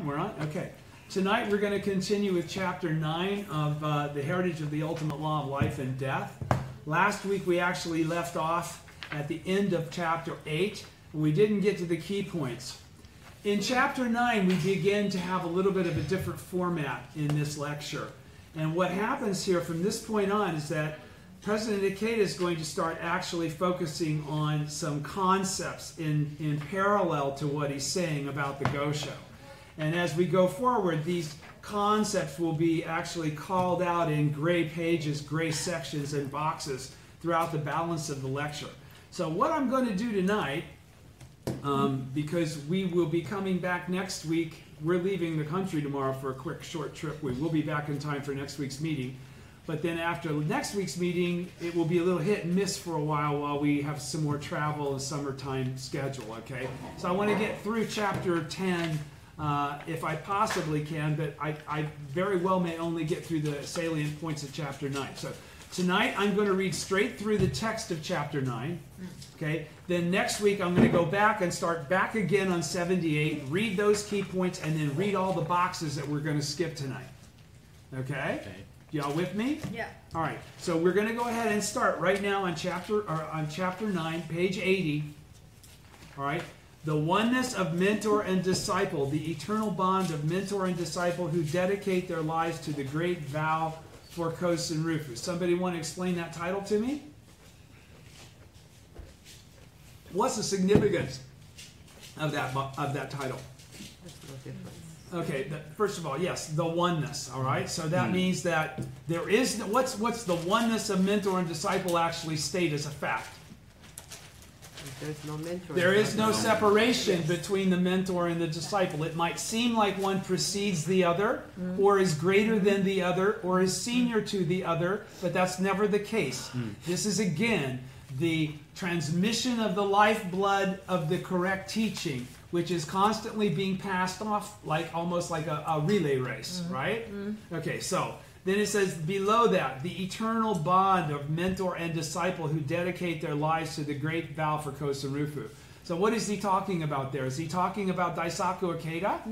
We're on? Okay. Tonight we're going to continue with chapter 9 of The Heritage of the Ultimate Law of Life and Death. Last week we actually left off at the end of chapter 8. We didn't get to the key points. In chapter 9 we begin to have a little bit of a different format in this lecture. And what happens here from this point on is that President Ikeda is going to start actually focusing on some concepts in parallel to what he's saying about the Gosho. And as we go forward, these concepts will be actually called out in gray pages, gray sections, and boxes throughout the balance of the lecture. So what I'm going to do tonight, because we will be coming back next week, we're leaving the country tomorrow for a quick short trip. We will be back in time for next week's meeting. But then after next week's meeting, it will be a little hit and miss for a while we have some more travel and summertime schedule, okay? So I want to get through chapter 10 if I possibly can, but I very well may only get through the salient points of chapter 9. So tonight I'm going to read straight through the text of chapter 9, okay? Then next week I'm going to go back and start back again on 78, read those key points, and then read all the boxes that we're going to skip tonight, okay? Y'all with me? Yeah. All right. So we're going to go ahead and start right now on chapter 9, page 80. All right. The oneness of mentor and disciple, the eternal bond of mentor and disciple who dedicate their lives to the great vow for Kosen Rufu. Somebody want to explain that title to me? What's the significance of that title? Okay, first of all, yes, the oneness, all right? So that means that there is, what's the oneness of mentor and disciple actually state as a fact? There's no mentor. There is no separation between the mentor and the disciple. It might seem like one precedes the other, or is greater than the other, or is senior to the other, but that's never the case. This is, again, the transmission of the lifeblood of the correct teaching, which is constantly being passed off almost like a relay race, right? Okay, so then it says below that, the eternal bond of mentor and disciple who dedicate their lives to the great vow for Kosen Rufu. So what is he talking about there? Is he talking about Daisaku Ikeda?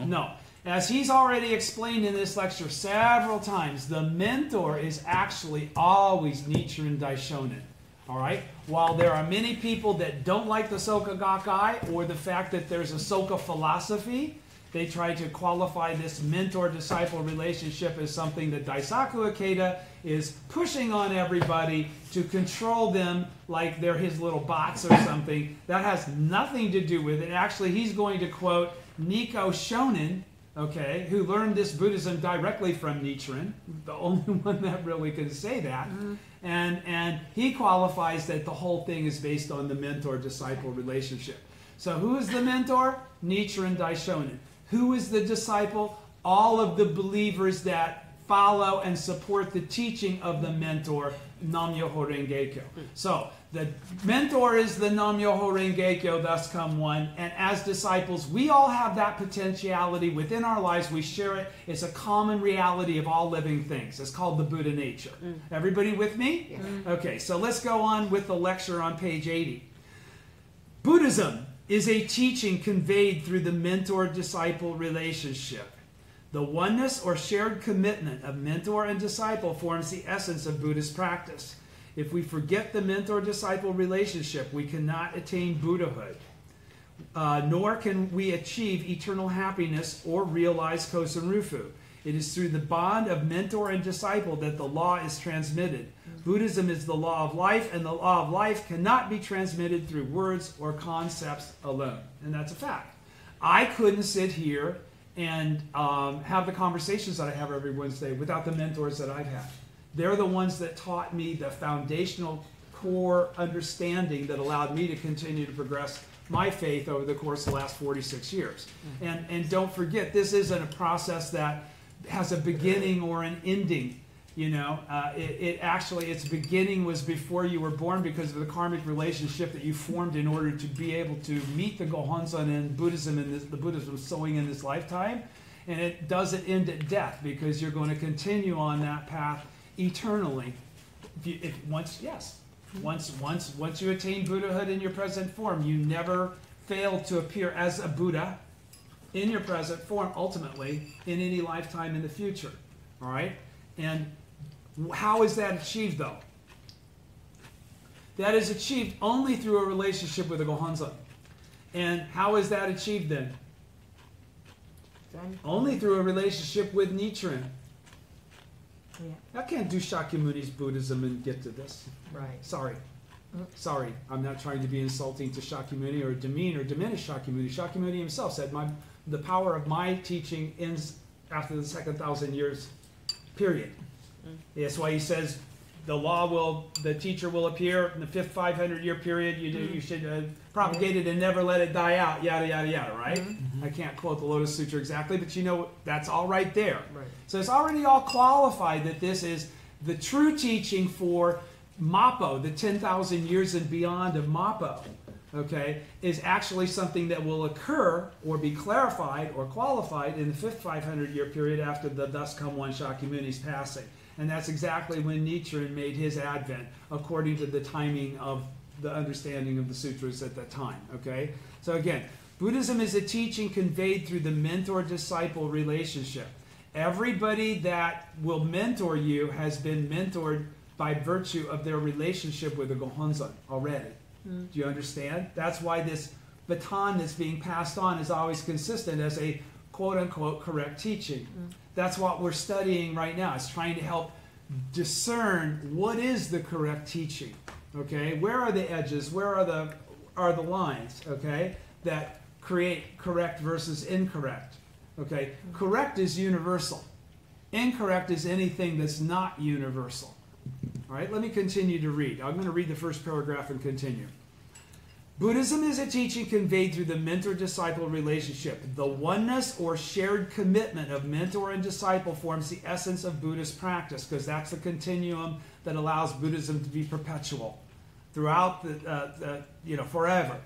No. As he's already explained in this lecture several times, the mentor is actually always Nichiren Daishonin. All right? While there are many people that don't like the Soka Gakkai or the fact that there's a Soka philosophy, they try to qualify this mentor-disciple relationship as something that Daisaku Ikeda is pushing on everybody to control them like they're his little bots or something. That has nothing to do with it. Actually, he's going to quote Nikko Shonin, okay, who learned this Buddhism directly from Nichiren, the only one that really can say that. And he qualifies that the whole thing is based on the mentor-disciple relationship. So who is the mentor? Nichiren Daishonin. Who is the disciple? All of the believers that follow and support the teaching of the mentor, Nam-myoho Renge-kyo. So the mentor is the Nam-myoho Renge-kyo, thus come one. And as disciples, we all have that potentiality within our lives. We share it. It's a common reality of all living things. It's called the Buddha nature. Everybody with me? Yeah. Okay, so let's go on with the lecture on page 80. Buddhism is a teaching conveyed through the mentor-disciple relationship. The oneness or shared commitment of mentor and disciple forms the essence of Buddhist practice. If we forget the mentor-disciple relationship, we cannot attain Buddhahood, nor can we achieve eternal happiness or realize Kosen Rufu. It is through the bond of mentor and disciple that the law is transmitted. Buddhism is the law of life, and the law of life cannot be transmitted through words or concepts alone. And that's a fact. I couldn't sit here and have the conversations that I have every Wednesday without the mentors that I've had. They're the ones that taught me the foundational core understanding that allowed me to continue to progress my faith over the course of the last 46 years. And don't forget, this isn't a process that has a beginning or an ending. You know, its beginning was before you were born because of the karmic relationship that you formed in order to be able to meet the Gohonzon and Buddhism and the Buddhism sowing in this lifetime. And it doesn't end at death because you're going to continue on that path eternally. Once you attain Buddhahood in your present form, you never fail to appear as a Buddha. in your present form, ultimately, in any lifetime in the future. All right? And how is that achieved, though? That is achieved only through a relationship with the Gohonzon. And how is that achieved then? Only through a relationship with Nichiren. Yeah. I can't do Shakyamuni's Buddhism and get to this. Right. Sorry. Sorry, I'm not trying to be insulting to Shakyamuni or demean or diminish Shakyamuni. Shakyamuni himself said, the power of my teaching ends after the second 1,000 years, period. That's why he says the teacher will appear in the fifth 500-year period. You should propagate it and never let it die out, yada, yada, yada, right? I can't quote the Lotus Sutra exactly, but you know that's all right there. Right. So it's already all qualified that this is the true teaching for Mappo, the 10,000 years and beyond of Mappo, okay, is actually something that will occur or be clarified or qualified in the fifth 500-year period after the Thus Come One Shakyamuni's passing. And that's exactly when Nichiren made his advent, according to the timing of the understanding of the sutras at that time, okay? So again, Buddhism is a teaching conveyed through the mentor-disciple relationship. Everybody that will mentor you has been mentored by virtue of their relationship with the Gohonzon already. Do you understand? That's why this baton that's being passed on is always consistent as a quote-unquote correct teaching. That's what we're studying right now. It's trying to help discern what is the correct teaching. Okay? Where are the edges? Where are the lines? Okay? That create correct versus incorrect. Okay? Correct is universal. Incorrect is anything that's not universal. All right, let me continue to read. I'm going to read the first paragraph and continue. Buddhism is a teaching conveyed through the mentor-disciple relationship. The oneness or shared commitment of mentor and disciple forms the essence of Buddhist practice, because that's the continuum that allows Buddhism to be perpetual throughout forever.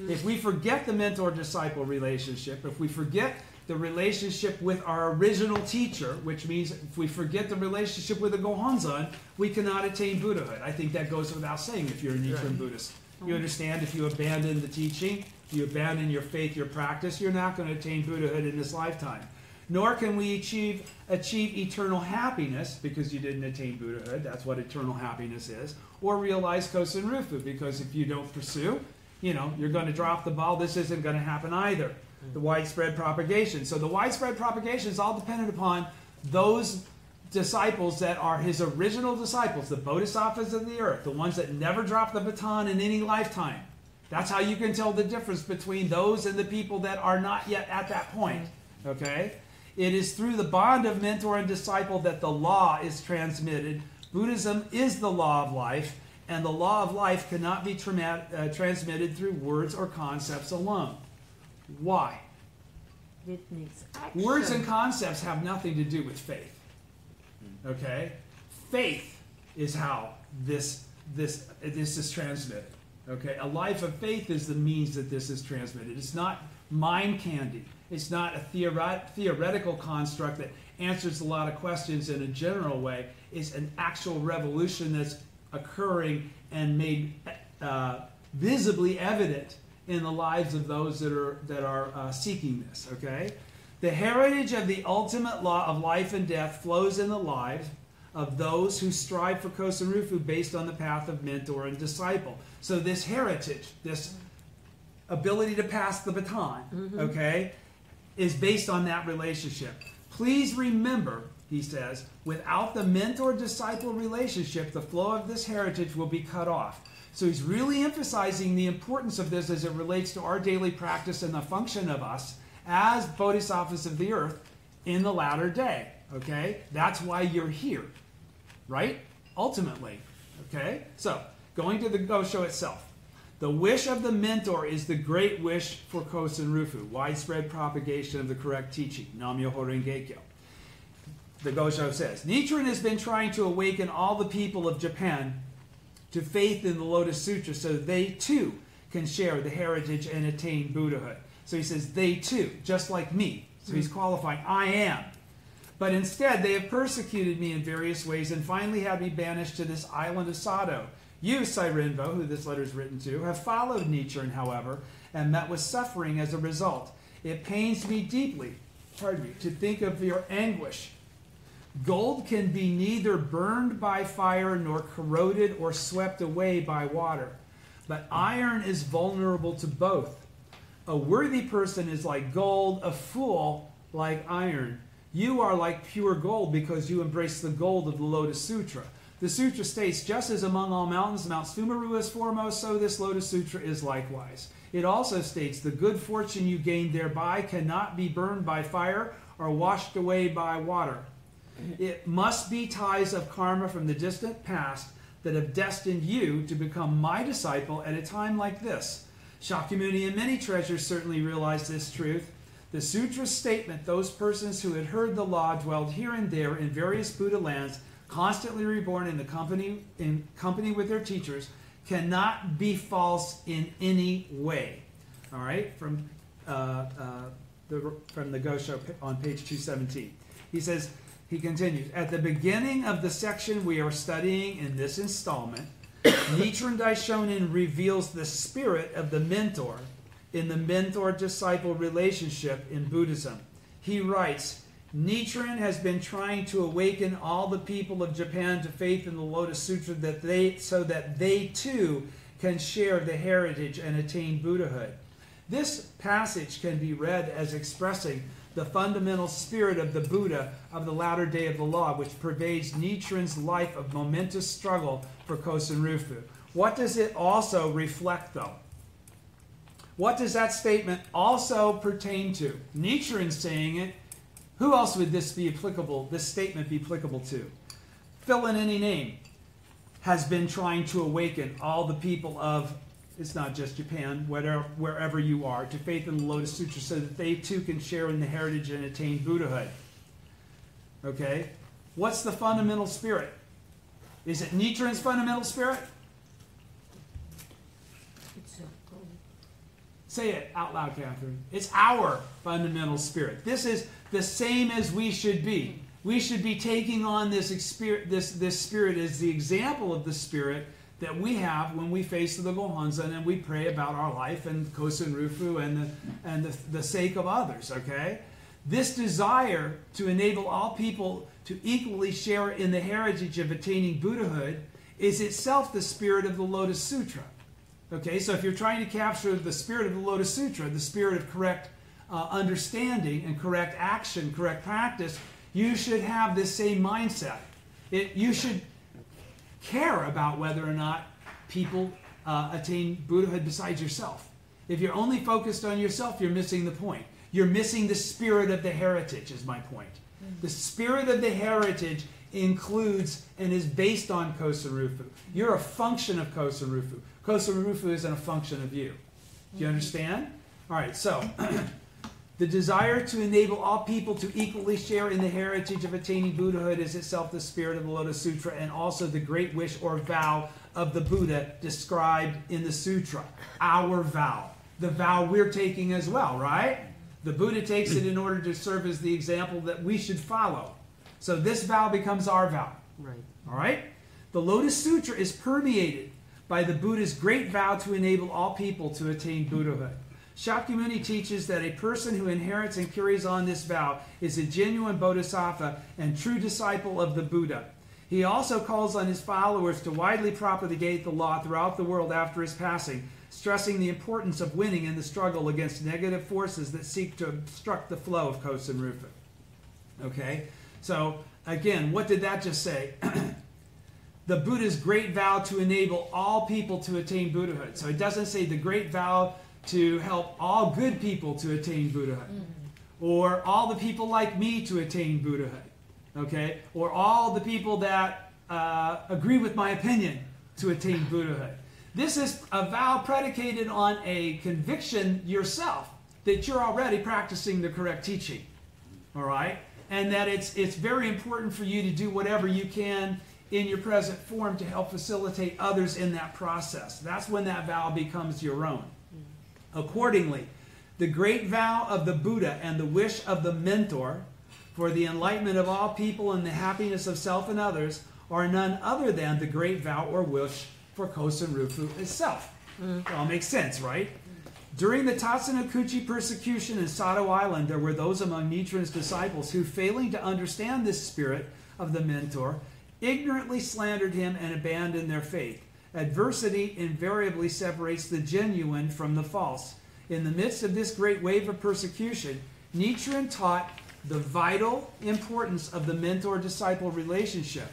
If we forget the mentor-disciple relationship, if we forget the relationship with our original teacher, which means if we forget the relationship with the Gohonzon, we cannot attain Buddhahood. I think that goes without saying if you're a Nichiren Buddhist. You understand if you abandon the teaching, if you abandon your faith, your practice, you're not going to attain Buddhahood in this lifetime. Nor can we achieve eternal happiness, because you didn't attain Buddhahood, that's what eternal happiness is, or realize Kosen Rufu, because if you don't pursue, you're going to drop the ball, this isn't going to happen either. The widespread propagation. So the widespread propagation is all dependent upon those disciples that are his original disciples, the bodhisattvas of the earth, the ones that never drop the baton in any lifetime. That's how you can tell the difference between those and the people that are not yet at that point. Okay? It is through the bond of mentor and disciple that the law is transmitted. Buddhism is the law of life, and the law of life cannot be transmitted through words or concepts alone. Why? It needs action. Words and concepts have nothing to do with faith. Okay? Faith is how this is transmitted. Okay? A life of faith is the means that this is transmitted. It's not mind candy. It's not a theoretical construct that answers a lot of questions in a general way. It's an actual revolution that's occurring and made visibly evident in the lives of those that are seeking this, okay? The heritage of the ultimate law of life and death flows in the lives of those who strive for Kosen Rufu based on the path of mentor and disciple. So this heritage, this ability to pass the baton, okay, is based on that relationship. Please remember, he says, without the mentor-disciple relationship, the flow of this heritage will be cut off. So he's really emphasizing the importance of this as it relates to our daily practice and the function of us as bodhisattvas of the earth in the latter day. Okay? That's why you're here. Right? Ultimately. Okay? So, going to the Gosho itself. The wish of the mentor is the great wish for Kosen Rufu, widespread propagation of the correct teaching, Nam-myoho Renge-kyo. The Gosho says, Nichiren has been trying to awaken all the people of Japan to faith in the Lotus Sutra so they too can share the heritage and attain Buddhahood. So he says, they too, just like me. So he's qualifying, I am. But instead, they have persecuted me in various ways and finally had me banished to this island of Sado. You, Sairinbo, who this letter is written to, have followed Nichiren, however, and met with suffering as a result. It pains me deeply, to think of your anguish. Gold can be neither burned by fire nor corroded or swept away by water, but iron is vulnerable to both. A worthy person is like gold, a fool like iron. You are like pure gold because you embrace the gold of the Lotus Sutra. The sutra states, just as among all mountains, Mount Sumeru is foremost, so this Lotus Sutra is likewise. It also states, the good fortune you gain thereby cannot be burned by fire or washed away by water. It must be ties of karma from the distant past that have destined you to become my disciple at a time like this. Shakyamuni and many treasures certainly realized this truth. The sutra's statement, those persons who had heard the law dwelled here and there in various Buddha lands, constantly reborn in company with their teachers, cannot be false in any way. All right, from the Gosho on page 217. He continues, at the beginning of the section we are studying in this installment, Nichiren Daishonin reveals the spirit of the mentor in the mentor-disciple relationship in Buddhism. He writes, Nichiren has been trying to awaken all the people of Japan to faith in the Lotus Sutra so that they too can share the heritage and attain Buddhahood. This passage can be read as expressing the fundamental spirit of the Buddha of the latter day of the law, which pervades Nichiren's life of momentous struggle for Kosen Rufu. What does it also reflect, though? What does that statement also pertain to? Nichiren saying it. Who else would this statement be applicable to? Fill in any name. Has been trying to awaken all the people of, it's not just Japan, wherever you are, to faith in the Lotus Sutra so that they too can share in the heritage and attain Buddhahood. Okay? What's the fundamental spirit? Is it Nichiren's fundamental spirit? Say it out loud, Catherine. It's our fundamental spirit. This is the same as we should be. We should be taking on this spirit as the example of the spirit that we have when we face the Gohonzon and we pray about our life and Kosen Rufu and the sake of others, okay? This desire to enable all people to equally share in the heritage of attaining Buddhahood is itself the spirit of the Lotus Sutra. Okay, so if you're trying to capture the spirit of the Lotus Sutra, the spirit of correct understanding and correct action, correct practice, you should have this same mindset. You should care about whether or not people attain Buddhahood besides yourself. If you're only focused on yourself, you're missing the point. You're missing the spirit of the heritage, is my point. The spirit of the heritage includes and is based on Kosen Rufu. You're a function of Kosen Rufu. Kosen Rufu isn't a function of you. Do you understand? All right, so the desire to enable all people to equally share in the heritage of attaining Buddhahood is itself the spirit of the Lotus Sutra and also the great wish or vow of the Buddha described in the sutra. Our vow. The vow we're taking as well, right? The Buddha takes it in order to serve as the example that we should follow. So this vow becomes our vow. Right. All right? The Lotus Sutra is permeated by the Buddha's great vow to enable all people to attain Buddhahood. Shakyamuni teaches that a person who inherits and carries on this vow is a genuine bodhisattva and true disciple of the Buddha. He also calls on his followers to widely propagate the law throughout the world after his passing, stressing the importance of winning in the struggle against negative forces that seek to obstruct the flow of Kosen Rufu. Okay? So, again, what did that just say? The Buddha's great vow to enable all people to attain Buddhahood. So it doesn't say the great vow to help all good people to attain Buddhahood. Or all the people like me to attain Buddhahood. Okay? Or all the people that agree with my opinion to attain Buddhahood. This is a vow predicated on a conviction yourself that you're already practicing the correct teaching. All right? And that it's very important for you to do whatever you can in your present form to help facilitate others in that process. That's when that vow becomes your own. Accordingly, the great vow of the Buddha and the wish of the mentor for the enlightenment of all people and the happiness of self and others are none other than the great vow or wish for Kosen Rufu itself. It all makes sense, right? During the Tatsunokuchi persecution in Sato Island, there were those among Nichiren's disciples who, failing to understand this spirit of the mentor, ignorantly slandered him and abandoned their faith. Adversity invariably separates the genuine from the false. In the midst of this great wave of persecution, Nichiren taught the vital importance of the mentor-disciple relationship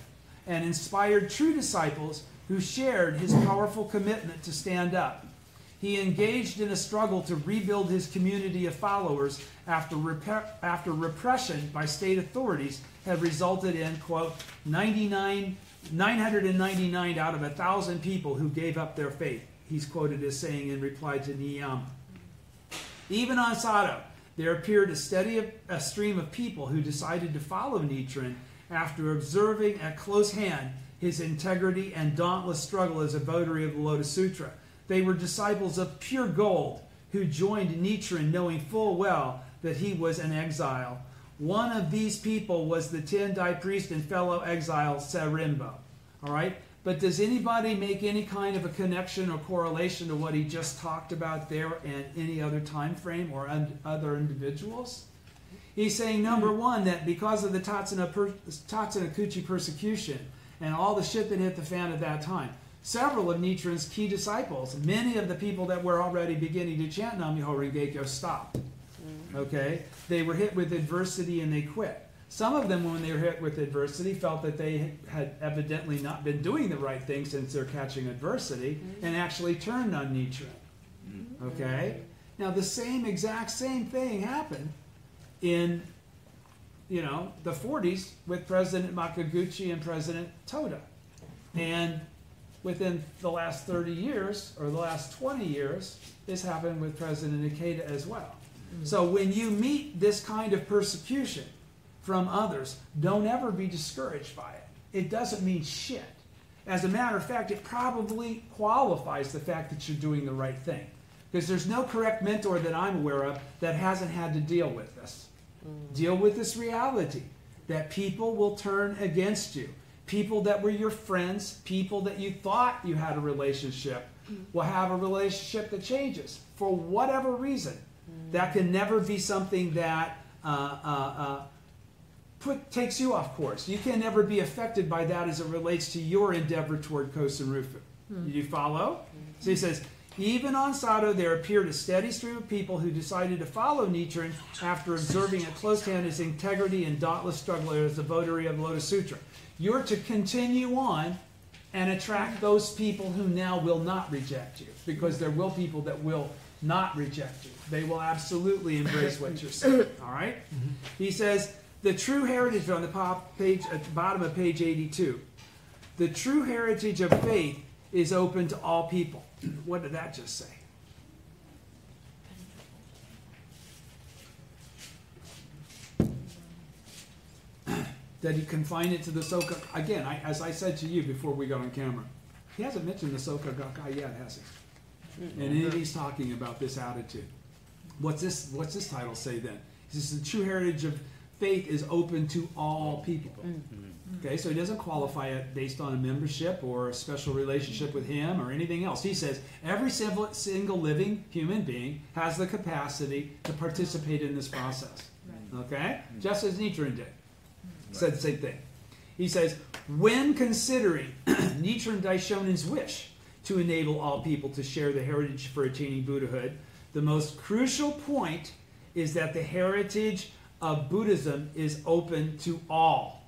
and inspired true disciples who shared his powerful commitment to stand up. He engaged in a struggle to rebuild his community of followers after repression by state authorities had resulted in, quote, 999 out of 1,000 people who gave up their faith, he's quoted as saying in reply to Niyama. Even on Sato, there appeared a stream of people who decided to follow Nichiren after observing at close hand his integrity and dauntless struggle as a votary of the Lotus Sutra. They were disciples of pure gold who joined Nichiren knowing full well that he was an exile. One of these people was the Tendai priest and fellow exile Sarimbo. All right? But does anybody make any kind of a connection or correlation to what he just talked about there and any other time frame or other individuals? He's saying, number one, that because of the Tatsunokuchi persecution and all the shit that hit the fan at that time, several of Nichiren's key disciples, many of the people that were already beginning to chant Nam-myoho Renge-kyo, stopped. Okay? They were hit with adversity and they quit. Some of them, when they were hit with adversity, felt that they had evidently not been doing the right thing since they're catching adversity and actually turned on Nichiren. Okay? Now, the exact same thing happened in, the 40s with President Makaguchi and President Toda. And within the last 30 years, or the last 20 years, this happened with President Ikeda as well. So when you meet this kind of persecution from others, don't ever be discouraged by it. It doesn't mean shit. As a matter of fact, it probably qualifies the fact that you're doing the right thing. Because there's no correct mentor that I'm aware of that hasn't had to deal with this. Deal with this reality that people will turn against you. People that were your friends, people that you thought you had a relationship, will have a relationship that changes for whatever reason. That can never be something that takes you off course. You can never be affected by that as it relates to your endeavor toward Kosen Rufu. Do you follow? So he says, even on Sato, there appeared a steady stream of people who decided to follow Nichiren after observing at close hand his integrity and dauntless struggle as a votary of the Lotus Sutra. You're to continue on and attract those people who now will not reject you, because there will people that will not reject you. They will absolutely embrace what you're saying. All right? He says, the true heritage on the page at the bottom of page 82. The true heritage of faith is open to all people. What did that just say? That he confined it to the Soka. Again, as I said to you before we got on camera, he hasn't mentioned the Soka Gakkai yet, has he? And he's talking about this attitude. What's this title say then? He says the true heritage of faith is open to all people. Okay, so he doesn't qualify it based on a membership or a special relationship with him or anything else. He says every single living human being has the capacity to participate in this process. Okay? Just as Nichiren did. Said the same thing. He says, when considering Nichiren Daishonen's wish to enable all people to share the heritage for attaining Buddhahood, the most crucial point is that the heritage of Buddhism is open to all.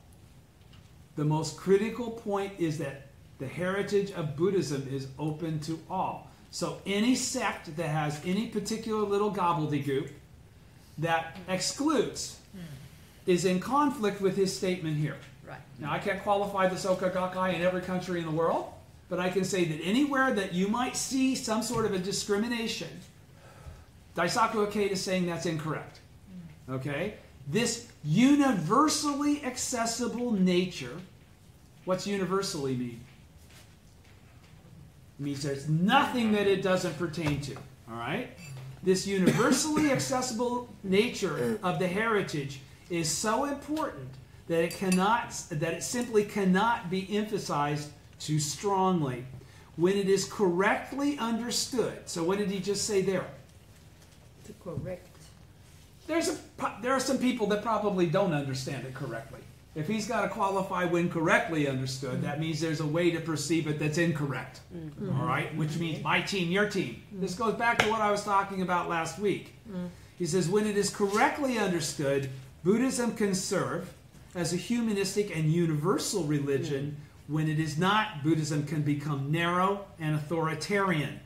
The most critical point is that the heritage of Buddhism is open to all. So any sect that has any particular little gobbledygook that excludes is in conflict with his statement here. Right. Now, I can't qualify the Soka Gakkai in every country in the world, but I can say that anywhere that you might see some sort of a discrimination, Daisaku Ikeda is saying that's incorrect. Okay? This universally accessible nature, what's universally mean? It means there's nothing that it doesn't pertain to. All right? This universally accessible nature of the heritage is so important that it simply cannot be emphasized too strongly. When it is correctly understood, so what did he just say there? to correct. There are some people that probably don't understand it correctly. If he's got to qualify when correctly understood, that means there's a way to perceive it that's incorrect. All right? Which means my team, your team. This goes back to what I was talking about last week. He says, when it is correctly understood, Buddhism can serve as a humanistic and universal religion. When it is not, Buddhism can become narrow and authoritarian.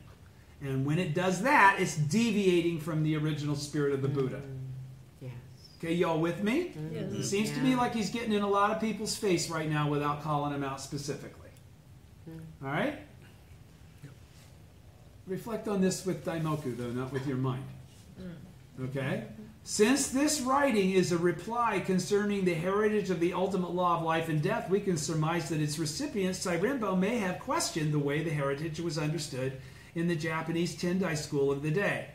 And when it does that, it's deviating from the original spirit of the Buddha. Yes. Okay, y'all with me? Yes. It seems to me like he's getting in a lot of people's face right now without calling them out specifically. All right? Reflect on this with Daimoku, though, not with your mind. Okay? Since this writing is a reply concerning the heritage of the ultimate law of life and death, we can surmise that its recipient, Sairimbo, may have questioned the way the heritage was understood in the Japanese Tendai school of the day.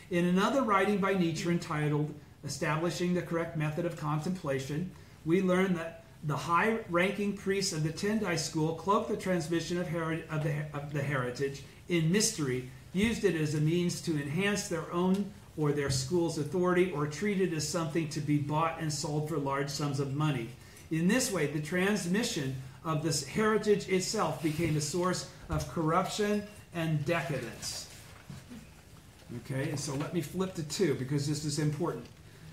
In another writing by Nietzsche entitled Establishing the Correct Method of Contemplation, we learn that the high-ranking priests of the Tendai school cloaked the transmission of the heritage in mystery, used it as a means to enhance their own or their school's authority, or treat it as something to be bought and sold for large sums of money. In this way, the transmission of this heritage itself became a source of corruption and decadence. Okay, and so let me flip to 2 because this is important.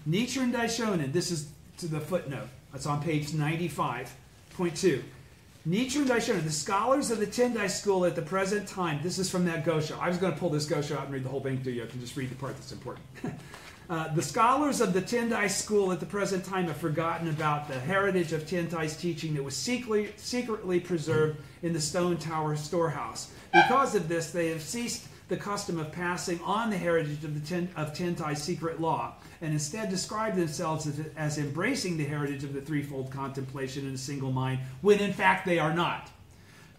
Nichiren Daishonin, this is to the footnote. That's on page 95.2. Nichiren Daishonin, the scholars of the Tendai school at the present time, this is from that Gosho. I was going to pull this Gosho out and read the whole thing to you. I can just read the part that's important. The scholars of the Tendai school at the present time have forgotten about the heritage of Tendai's teaching that was secretly preserved in the Stone Tower storehouse. Because of this, they have ceased the custom of passing on the heritage of Tendai's secret law, and instead describe themselves as embracing the heritage of the threefold contemplation in a single mind, when in fact they are not.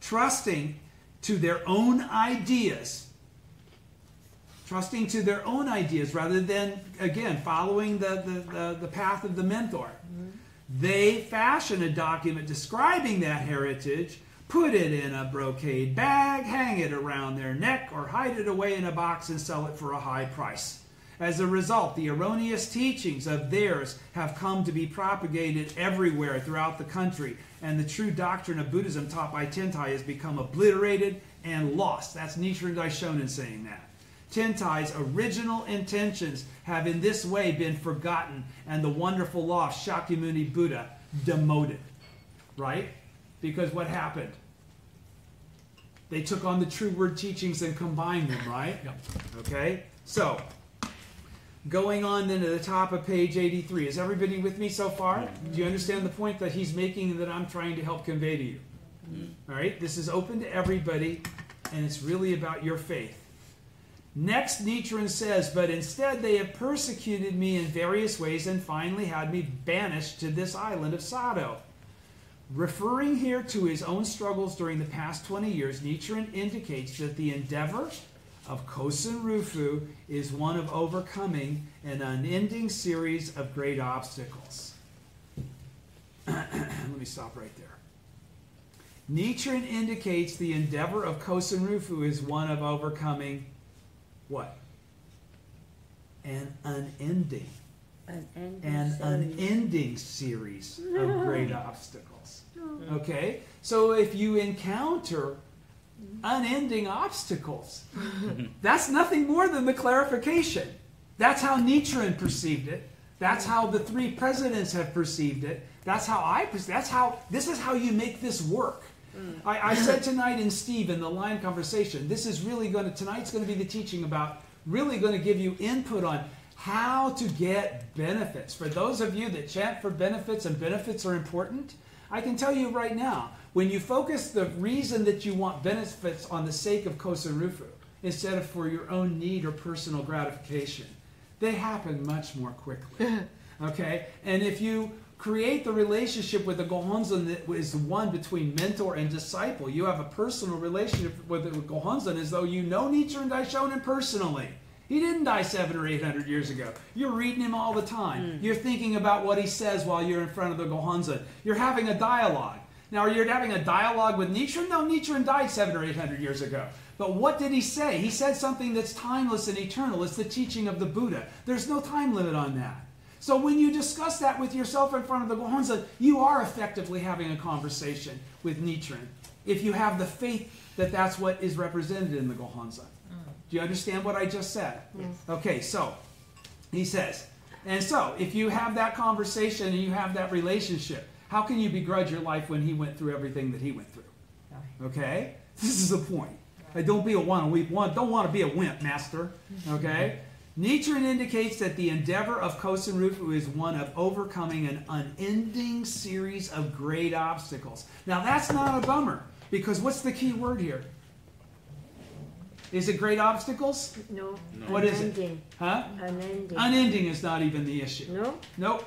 Trusting to their own ideas rather than, again, following the path of the mentor. They fashion a document describing that heritage, put it in a brocade bag, hang it around their neck, or hide it away in a box and sell it for a high price. As a result, the erroneous teachings of theirs have come to be propagated everywhere throughout the country, and the true doctrine of Buddhism taught by Tentai has become obliterated and lost. That's Nichiren Daishonin saying that. Tentai's original intentions have in this way been forgotten, and the wonderful law of Shakyamuni Buddha demoted. Right? Because what happened? They took on the true word teachings and combined them, right? Yep. Okay? So, going on then to the top of page 83. Is everybody with me so far? Do you understand the point that he's making and that I'm trying to help convey to you? All right? This is open to everybody, and it's really about your faith. Next, Nichiren says, but instead they have persecuted me in various ways and finally had me banished to this island of Sado. Referring here to his own struggles during the past 20 years, Nichiren indicates that the endeavor of Kosen Rufu is one of overcoming an unending series of great obstacles. Let me stop right there. Nichiren indicates the endeavor of Kosen Rufu is one of overcoming what? An unending series of great obstacles. Okay? So if you encounter unending obstacles, that's nothing more than the clarification. That's how Nichiren perceived it. That's how the three presidents have perceived it. That's how I perceive it. This is how you make this work. I said tonight in Steve in the line conversation, tonight's going to be the teaching about really going to give you input on how to get benefits. For those of you that chant for benefits and benefits are important, I can tell you right now, when you focus the reason that you want benefits on the sake of Kosen Rufu, instead of for your own need or personal gratification, they happen much more quickly. Okay? And if you create the relationship with the Gohonzon that is one between mentor and disciple, you have a personal relationship with the Gohonzon as though you know Nichiren Daishonin personally. He didn't die 700 or 800 years ago. You're reading him all the time. You're thinking about what he says while you're in front of the Gohonzon. You're having a dialogue. Now, you're having a dialogue with Nichiren? No, Nichiren died 700 or 800 years ago. But what did he say? He said something that's timeless and eternal. It's the teaching of the Buddha. There's no time limit on that. So when you discuss that with yourself in front of the Gohonzon, you are effectively having a conversation with Nichiren, if you have the faith that that's what is represented in the Gohonzon. Do you understand what I just said? Yes. Okay, so he says, and so if you have that conversation and you have that relationship, how can you begrudge your life when he went through everything that he went through? Okay? This is the point. Don't be a don't want to be a wimp, master. Okay? Nichiren indicates that the endeavor of Kosen Rufu is one of overcoming an unending series of great obstacles. Now that's not a bummer, because what's the key word here? Is it great obstacles? No. What is Unending. it? Huh? Unending. Unending is not even the issue. No? Nope.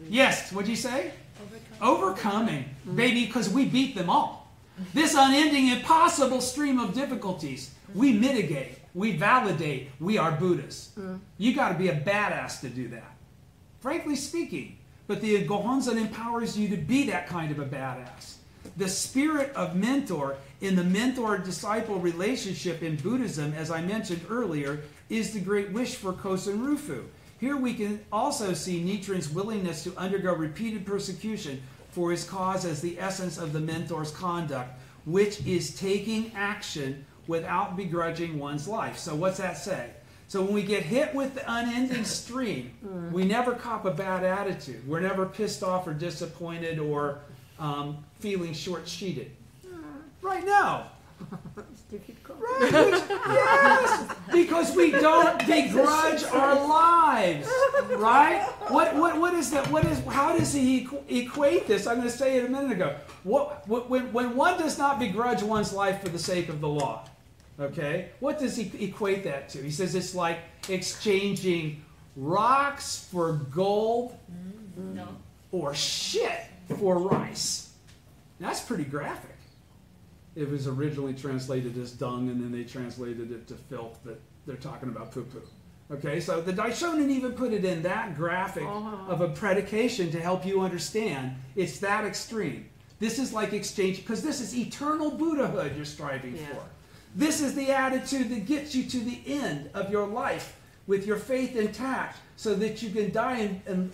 Yes, what'd you say? Overcoming. Baby, because we beat them all. This unending, impossible stream of difficulties, we mitigate, we validate, we are Buddhas. You got to be a badass to do that. Frankly speaking. But the Gohonzon empowers you to be that kind of a badass. The spirit of mentor in the mentor-disciple relationship in Buddhism, as I mentioned earlier, is the great wish for Kosen Rufu. Here we can also see Nichiren's willingness to undergo repeated persecution for his cause as the essence of the mentor's conduct, which is taking action without begrudging one's life. So what's that say? So when we get hit with the unending stream, we never cop a bad attitude. We're never pissed off or disappointed or feeling short-sheeted. Right now. It's difficult. Right. Yes. Because we don't begrudge our lives. Right? What is that? How does he equate this? I'm going to say it a minute ago. When one does not begrudge one's life for the sake of the law, okay, what does he equate that to? He says it's like exchanging rocks for gold or shit for rice. That's pretty graphic. It was originally translated as dung, and then they translated it to filth, but they're talking about poo-poo. Okay, so the Daishonin even put it in that graphic of a predication to help you understand it's that extreme. This is like exchange, because this is eternal Buddhahood you're striving for. This is the attitude that gets you to the end of your life with your faith intact so that you can die in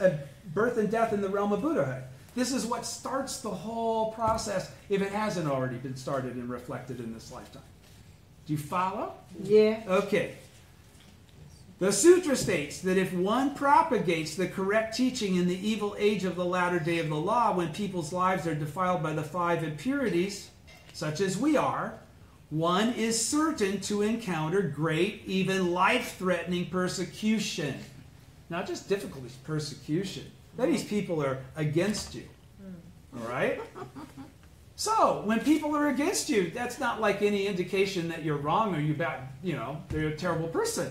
birth and death in the realm of Buddhahood. This is what starts the whole process if it hasn't already been started and reflected in this lifetime. Do you follow? Yeah. Okay. The sutra states that if one propagates the correct teaching in the evil age of the latter day of the law, when people's lives are defiled by the 5 impurities, such as we are, one is certain to encounter great, even life-threatening persecution. Not just difficulties, persecution. That means people are against you. All right? So, when people are against you, that's not like any indication that you're wrong or they're a terrible person.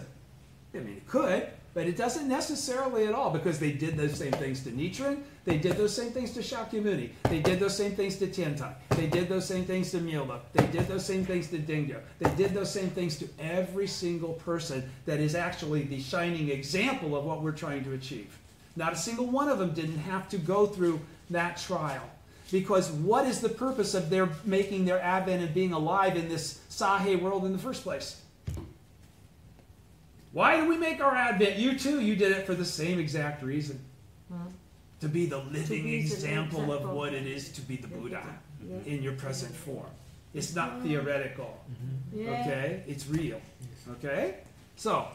I mean, it could, but it doesn't necessarily at all, because they did those same things to Nichiren. They did those same things to Shakyamuni. They did those same things to Tiantai. They did those same things to Myola. They did those same things to Dingyo. They did those same things to every single person that is actually the shining example of what we're trying to achieve. Not a single one of them didn't have to go through that trial. Because what is the purpose of their making their advent and being alive in this Sahe world in the first place? Why do we make our advent? You too, you did it for the same exact reason. To be the living example of what it is to be the Buddha in your present form. It's not theoretical. Okay? It's real. Okay? So,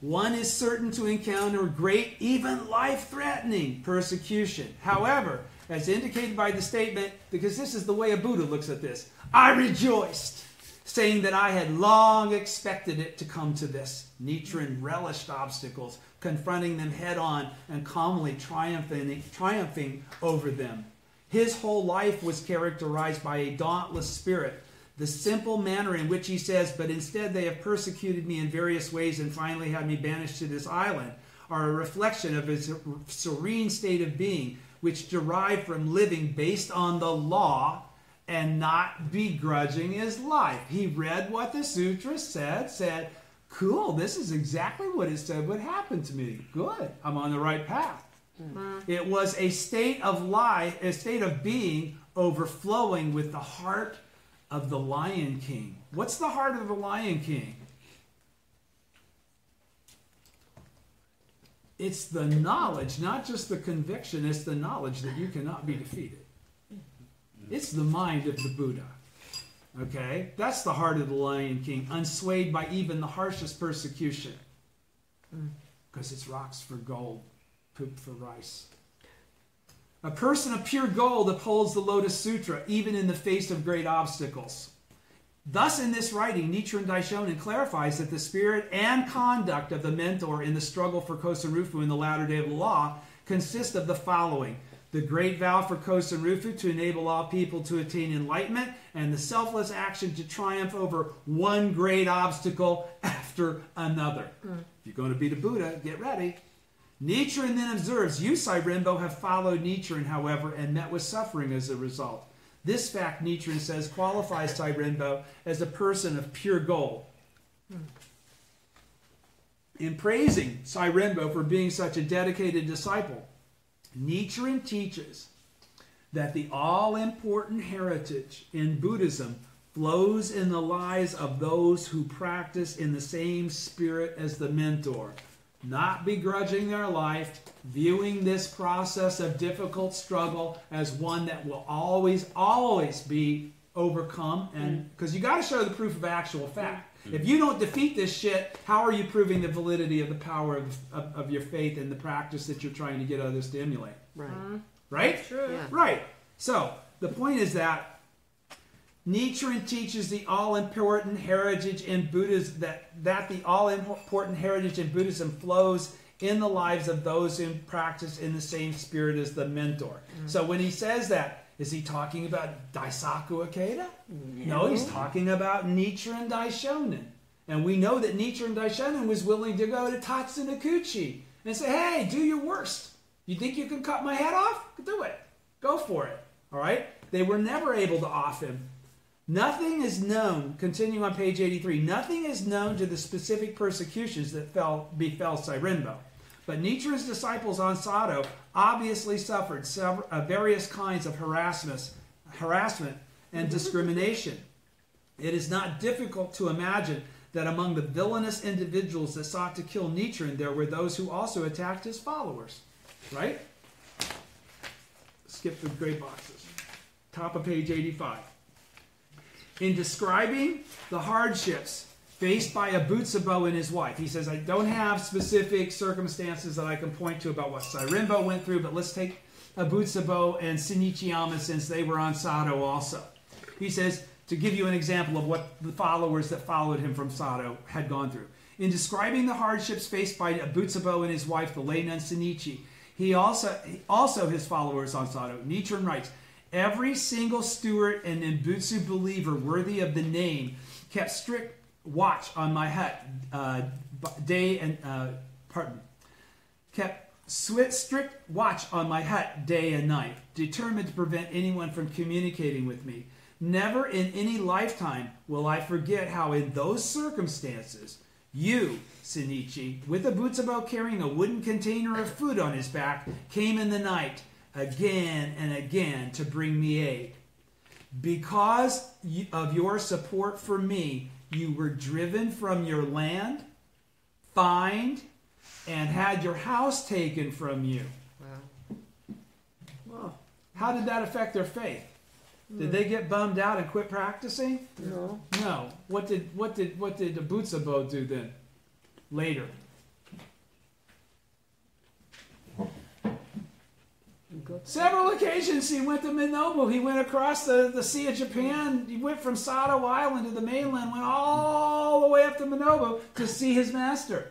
one is certain to encounter great, even life-threatening persecution. However, as indicated by the statement, because this is the way a Buddha looks at this, I rejoiced, saying that I had long expected it to come to this. Nichiren relished obstacles, confronting them head-on and calmly triumphing over them. His whole life was characterized by a dauntless spirit. The simple manner in which he says, but instead they have persecuted me in various ways and finally had me banished to this island, are a reflection of his serene state of being, which derived from living based on the law and not begrudging his life. He read what the sutra said, cool, this is exactly what it said would happen to me. Good, I'm on the right path. It was a state of life, a state of being overflowing with the heart of the Lion King. What's the heart of the Lion King? It's the knowledge, not just the conviction, it's the knowledge that you cannot be defeated. It's the mind of the Buddha. Okay? That's the heart of the Lion King, unswayed by even the harshest persecution. Because it's rocks for gold, poop for rice. A person of pure gold upholds the Lotus Sutra, even in the face of great obstacles. Thus, in this writing, Nichiren Daishonin clarifies that the spirit and conduct of the mentor in the struggle for Kosen Rufu in the latter day of the law consist of the following: the great vow for Kosen Rufu to enable all people to attain enlightenment, and the selfless action to triumph over one great obstacle after another. If you're going to be the Buddha, get ready. Nichiren then observes, you, Sairenbo, have followed Nichiren, however, and met with suffering as a result. This fact, Nichiren says, qualifies Sairenbo as a person of pure gold. In praising Sairenbo for being such a dedicated disciple, Nichiren teaches that the all-important heritage in Buddhism flows in the lives of those who practice in the same spirit as the mentor, not begrudging their life, viewing this process of difficult struggle as one that will always, always be overcome. And because you got to show the proof of actual fact. If you don't defeat this shit, how are you proving the validity of the power of your faith and the practice that you're trying to get others to emulate? Right. Right? True. Yeah. Right. So the point is that Nichiren teaches the all-important heritage in Buddhism, that the all-important heritage in Buddhism flows in the lives of those who practice in the same spirit as the mentor. So when he says that, is he talking about Daisaku Ikeda? No, he's talking about Nichiren Daishonin. And we know that Nichiren Daishonin was willing to go to Tatsunokuchi and say, hey, do your worst. You think you can cut my head off? Do it. Go for it. All right? They were never able to off him. Nothing is known, continuing on page 83, nothing is known to the specific persecutions that befell Sairenbo. But Nichiren's disciples on Sado obviously suffered various kinds of harassment and discrimination. It is not difficult to imagine that among the villainous individuals that sought to kill Nichiren, there were those who also attacked his followers. Right? Skip the gray boxes. Top of page 85. In describing the hardships faced by Abutsubo and his wife, he says, I don't have specific circumstances that I can point to about what Sairenbo went through, but let's take Abutsubo and Shinichiyama since they were on Sado also. He says, to give you an example of what the followers that followed him from Sado had gone through. In describing the hardships faced by Abutsubo and his wife, the lay nun Shinichi, he also his followers on Sado, Nichiren writes, every single steward and Nembutsu believer worthy of the name kept strict watch on my hut kept strict watch on my hut day and night, determined to prevent anyone from communicating with me. Never in any lifetime will I forget how in those circumstances, you, Shinichi, with Abutsubo carrying a wooden container of food on his back, came in the night, again and again, to bring me aid. Because of your support for me, you were driven from your land, fined, and had your house taken from you. Wow. Whoa. How did that affect their faith? Did they get bummed out and quit practicing? No. No. What did Abutsubo do then? Later. Several occasions he went to Minobu. He went across the Sea of Japan. He went from Sado Island to the mainland, went all the way up to Minobu to see his master.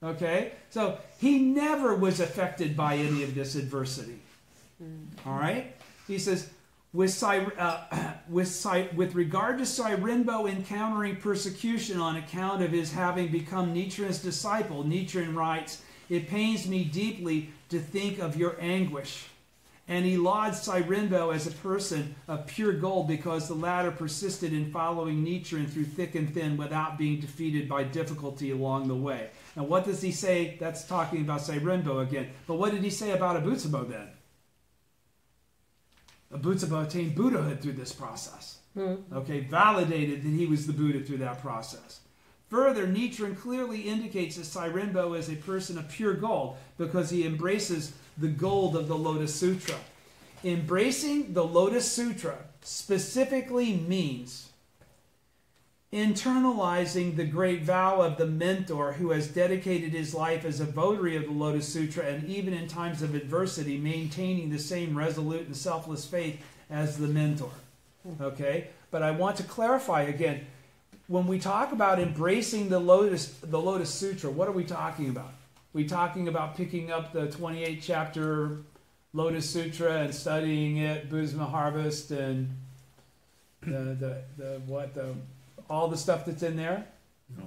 Okay? So he never was affected by any of this adversity. All right? He says, with regard to Sairenbo encountering persecution on account of his having become Nichiren's disciple, Nichiren writes, it pains me deeply to think of your anguish And he lauds Cyrinbo as a person of pure gold because the latter persisted in following Nichiren through thick and thin without being defeated by difficulty along the way. Now what does he say? That's talking about Cyrinbo again. But what did he say about Abutsubo then? Abutsubo attained Buddhahood through this process. Okay, validated that he was the Buddha through that process. Further, Nichiren clearly indicates that Cyrinbo is a person of pure gold because he embraces the gold of the Lotus Sutra. Embracing the Lotus Sutra specifically means internalizing the great vow of the mentor who has dedicated his life as a votary of the Lotus Sutra and even in times of adversity maintaining the same resolute and selfless faith as the mentor. Okay? But I want to clarify again, when we talk about embracing the Lotus Sutra, what are we talking about? We talking about picking up the 28 chapter Lotus Sutra and studying it, Buddhism Harvest, and all the stuff that's in there?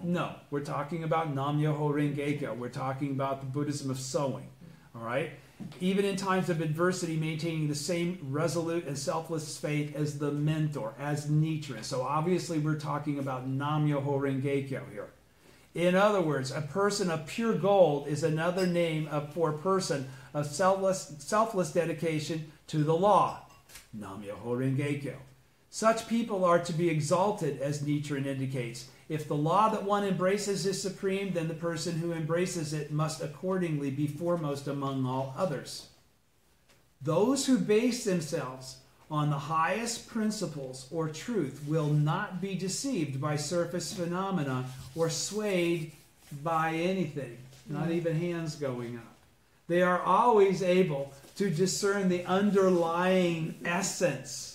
No. We're talking about Nam-myoho Renge-kyo. We're talking about the Buddhism of sowing. All right? Even in times of adversity, maintaining the same resolute and selfless faith as the mentor, as Nichiren. So obviously we're talking about Nam-myoho Renge-kyo here. In other words, a person of pure gold is another name for a person of selfless dedication to the law. Nam-myoho Renge-kyo. Such people are to be exalted, as Nichiren indicates. If the law that one embraces is supreme, then the person who embraces it must accordingly be foremost among all others. Those who base themselves on the highest principles or truth will not be deceived by surface phenomena or swayed by anything, not even hands going up. They are always able to discern the underlying essence.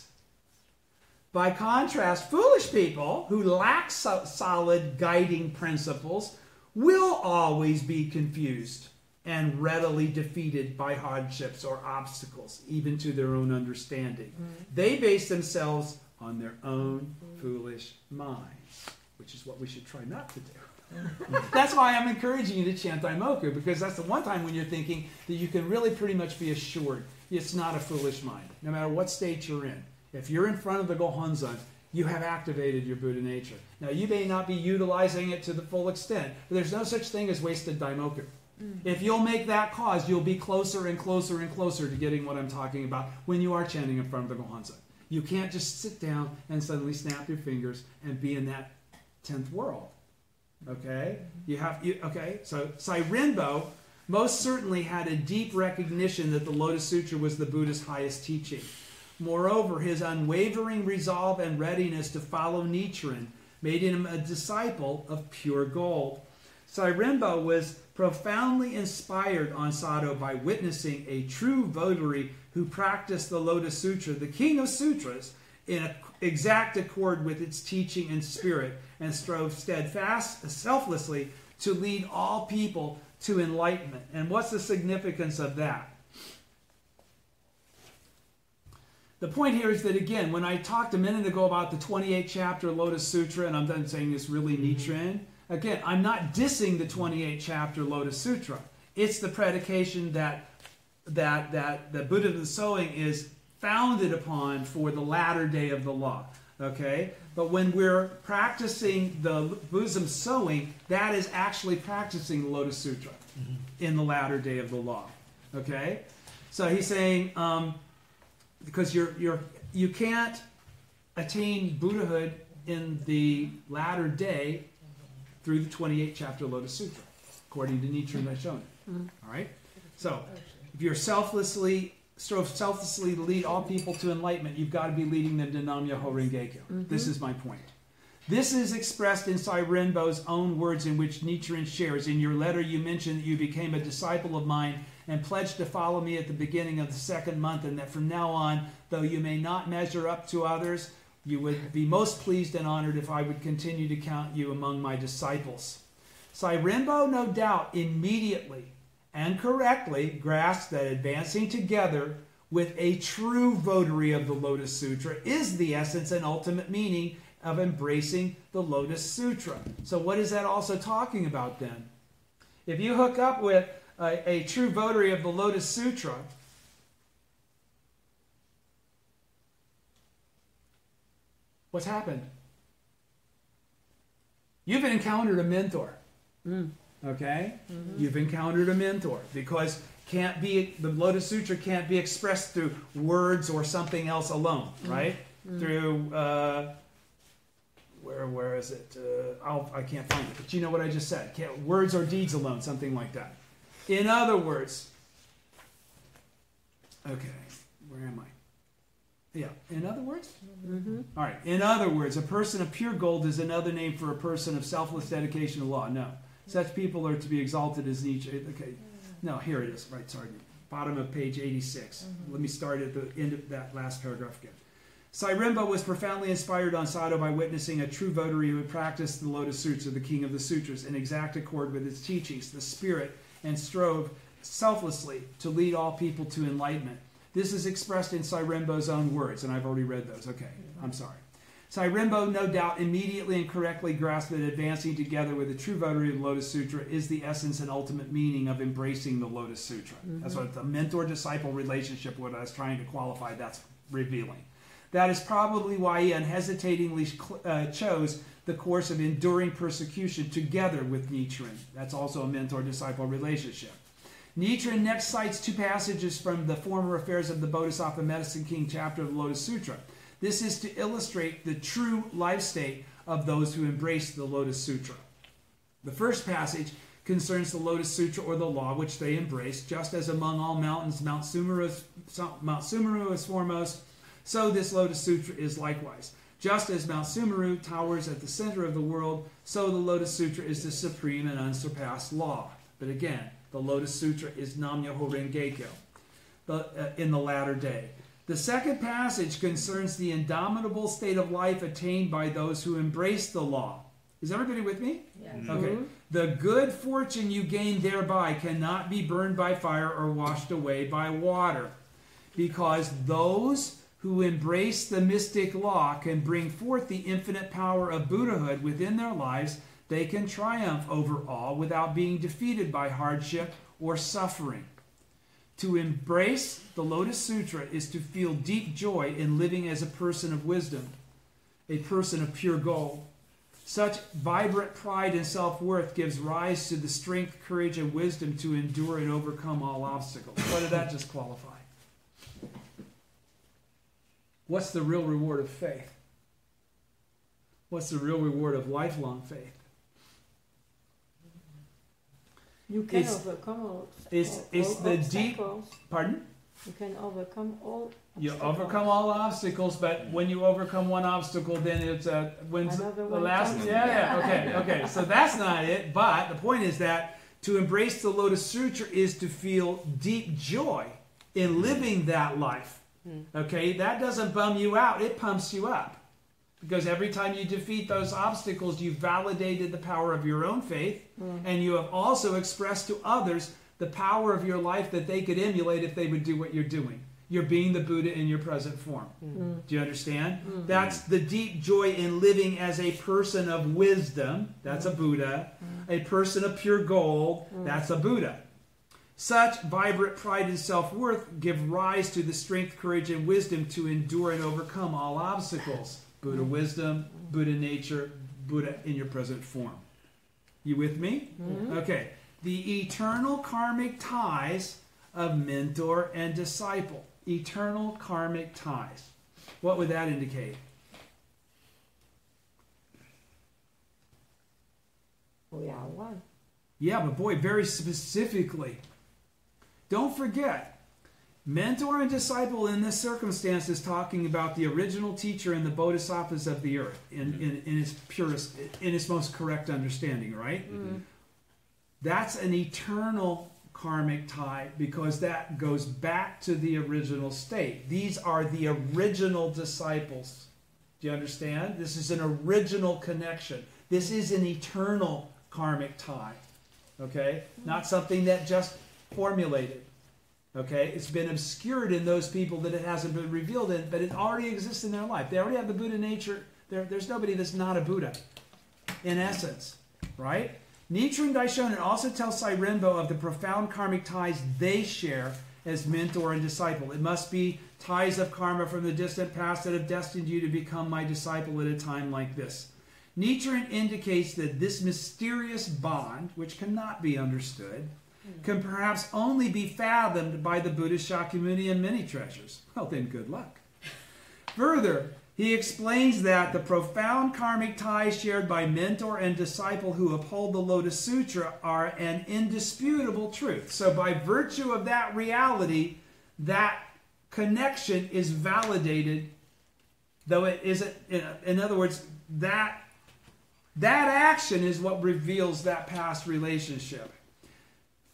By contrast, foolish people who lack solid guiding principles will always be confused and readily defeated by hardships or obstacles, even to their own understanding. They base themselves on their own foolish minds, which is what we should try not to do. That's why I'm encouraging you to chant Daimoku, because that's the one time when you're thinking that you can really pretty much be assured it's not a foolish mind, no matter what state you're in. If you're in front of the Gohonzon, you have activated your Buddha nature. Now, you may not be utilizing it to the full extent, but there's no such thing as wasted Daimoku. If you'll make that cause, you'll be closer and closer and closer to getting what I'm talking about when you are chanting in front of the Gohonzon. You can't just sit down and suddenly snap your fingers and be in that 10th world. Okay? Okay? So, Cyrinbo most certainly had a deep recognition that the Lotus Sutra was the Buddha's highest teaching. Moreover, his unwavering resolve and readiness to follow Nichiren made him a disciple of pure gold. Cyrinbo was profoundly inspired on Sado by witnessing a true votary who practiced the Lotus Sutra, the King of Sutras, in exact accord with its teaching and spirit, and strove steadfast, selflessly, to lead all people to enlightenment. And what's the significance of that? The point here is that, again, when I talked a minute ago about the 28 chapter Lotus Sutra, and I'm done saying it's really Nichiren, again, I'm not dissing the 28 chapter Lotus Sutra. It's the predication that the Buddha of the sowing is founded upon for the latter day of the law. Okay? But when we're practicing the Buddhism sowing, that is actually practicing the Lotus Sutra in the latter day of the law. Okay? So he's saying, because you can't attain Buddhahood in the latter day through the 28 chapter Lotus Sutra, according to Nichiren Daishonin. All right? So, if you're selflessly to lead all people to enlightenment, you've got to be leading them to Nam-myoho Renge-kyo. This is my point. This is expressed in Cyrinbo's own words, in which Nichiren shares. In your letter, you mentioned that you became a disciple of mine and pledged to follow me at the beginning of the second month, and that from now on, though you may not measure up to others, you would be most pleased and honored if I would continue to count you among my disciples. Cyrinbo, no doubt, immediately and correctly grasped that advancing together with a true votary of the Lotus Sutra is the essence and ultimate meaning of embracing the Lotus Sutra. So what is that also talking about then? If you hook up with a true votary of the Lotus Sutra, What's happened? You've encountered a mentor. Okay? You've encountered a mentor because the Lotus Sutra can't be expressed through words or something else alone, right? Through, where is it? I can't find it, but you know what I just said. Words or deeds alone, something like that. In other words, okay, where am I? Yeah, in other words? All right, in other words, a person of pure gold is another name for a person of selfless dedication to law. No. Such people are to be exalted as Nietzsche. Okay, no, here it is. Right, sorry. Bottom of page 86. Let me start at the end of that last paragraph again. Sairembo was profoundly inspired on Sado by witnessing a true votary who had practiced the Lotus Sutra, the King of the Sutras, in exact accord with its teachings, the spirit, and strove selflessly to lead all people to enlightenment. This is expressed in Sairembo's own words, and I've already read those. Okay, I'm sorry. Sairembo, no doubt, immediately and correctly grasped that advancing together with the true votary of the Lotus Sutra is the essence and ultimate meaning of embracing the Lotus Sutra. That's what the mentor-disciple relationship, what I was trying to qualify, that's revealing. That is probably why he unhesitatingly chose the course of enduring persecution together with Nichiren. That's also a mentor-disciple relationship. Nichiren next cites two passages from the Former Affairs of the Bodhisattva Medicine King chapter of the Lotus Sutra. This is to illustrate the true life state of those who embrace the Lotus Sutra. The first passage concerns the Lotus Sutra or the law which they embrace, just as among all mountains Mount Sumeru is foremost, so this Lotus Sutra is likewise. Just as Mount Sumeru towers at the center of the world, so the Lotus Sutra is the supreme and unsurpassed law. But again, the Lotus Sutra is Nam-myoho Renge-kyo in the latter day. The second passage concerns the indomitable state of life attained by those who embrace the law. Is everybody with me? Yes. Okay. The good fortune you gain thereby cannot be burned by fire or washed away by water, because those who embrace the mystic law can bring forth the infinite power of Buddhahood within their lives. They can triumph over all without being defeated by hardship or suffering. To embrace the Lotus Sutra is to feel deep joy in living as a person of wisdom, a person of pure gold. Such vibrant pride and self-worth gives rise to the strength, courage, and wisdom to endure and overcome all obstacles. What did that just qualify? What's the real reward of faith? What's the real reward of lifelong faith? You can overcome all the deep. Pardon? You can overcome all. You overcome all obstacles, but when you overcome one obstacle, then it's when's the last? Okay. So that's not it. But the point is that to embrace the Lotus Sutra is to feel deep joy in living that life. Okay, that doesn't bum you out; it pumps you up. Because every time you defeat those obstacles, you've validated the power of your own faith, and you have also expressed to others the power of your life that they could emulate if they would do what you're doing. You're being the Buddha in your present form. Do you understand? That's the deep joy in living as a person of wisdom. That's a Buddha. A person of pure gold. That's a Buddha. Such vibrant pride and self-worth give rise to the strength, courage, and wisdom to endure and overcome all obstacles. Buddha wisdom, Buddha nature, Buddha in your present form. You with me? Okay. The eternal karmic ties of mentor and disciple. Eternal karmic ties. What would that indicate? We are one. Yeah, but boy, very specifically. Don't forget, mentor and disciple in this circumstance is talking about the original teacher and the bodhisattvas of the earth in its purest, in its most correct understanding, right? That's an eternal karmic tie because that goes back to the original state. These are the original disciples. Do you understand? This is an original connection. This is an eternal karmic tie. Okay? Not something that just formulated. Okay? It's been obscured in those people that it hasn't been revealed in, but it already exists in their life. They already have the Buddha nature. There's nobody that's not a Buddha, in essence. Right? Nichiren Daishonin also tells Sairembo of the profound karmic ties they share as mentor and disciple. It must be ties of karma from the distant past that have destined you to become my disciple at a time like this. Nichiren indicates that this mysterious bond, which cannot be understood, can perhaps only be fathomed by the Buddhist Shakyamuni and many treasures. Well, then good luck. Further, he explains that the profound karmic ties shared by mentor and disciple who uphold the Lotus Sutra are an indisputable truth. So by virtue of that reality, that connection is validated, though it isn't, in other words, that action is what reveals that past relationship.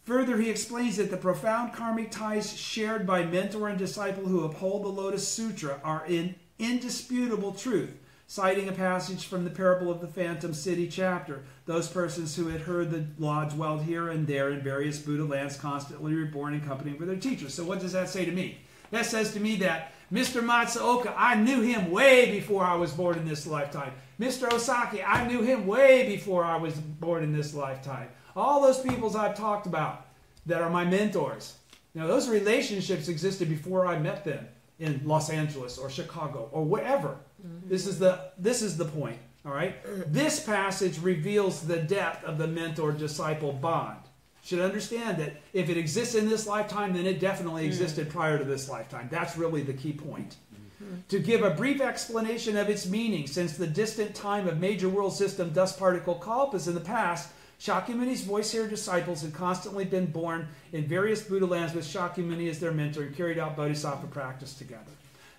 Further, he explains that the profound karmic ties shared by mentor and disciple who uphold the Lotus Sutra are in indisputable truth, citing a passage from the Parable of the Phantom City chapter. Those persons who had heard the law dwelled here and there in various Buddha lands, constantly reborn in company with their teachers. So what does that say to me? That says to me that Mr. Matsuoka, I knew him way before I was born in this lifetime. Mr. Osaki, I knew him way before I was born in this lifetime. All those peoples I've talked about that are my mentors. Now, those relationships existed before I met them in Los Angeles or Chicago or wherever. Mm-hmm. This is the point. All right. This passage reveals the depth of the mentor-disciple bond. You should understand that if it exists in this lifetime, then it definitely existed prior to this lifetime. That's really the key point. Mm-hmm. To give a brief explanation of its meaning, since the distant time of major world system dust particle kalpas in the past, Shakyamuni's voice-hearer disciples had constantly been born in various Buddha lands with Shakyamuni as their mentor and carried out bodhisattva practice together.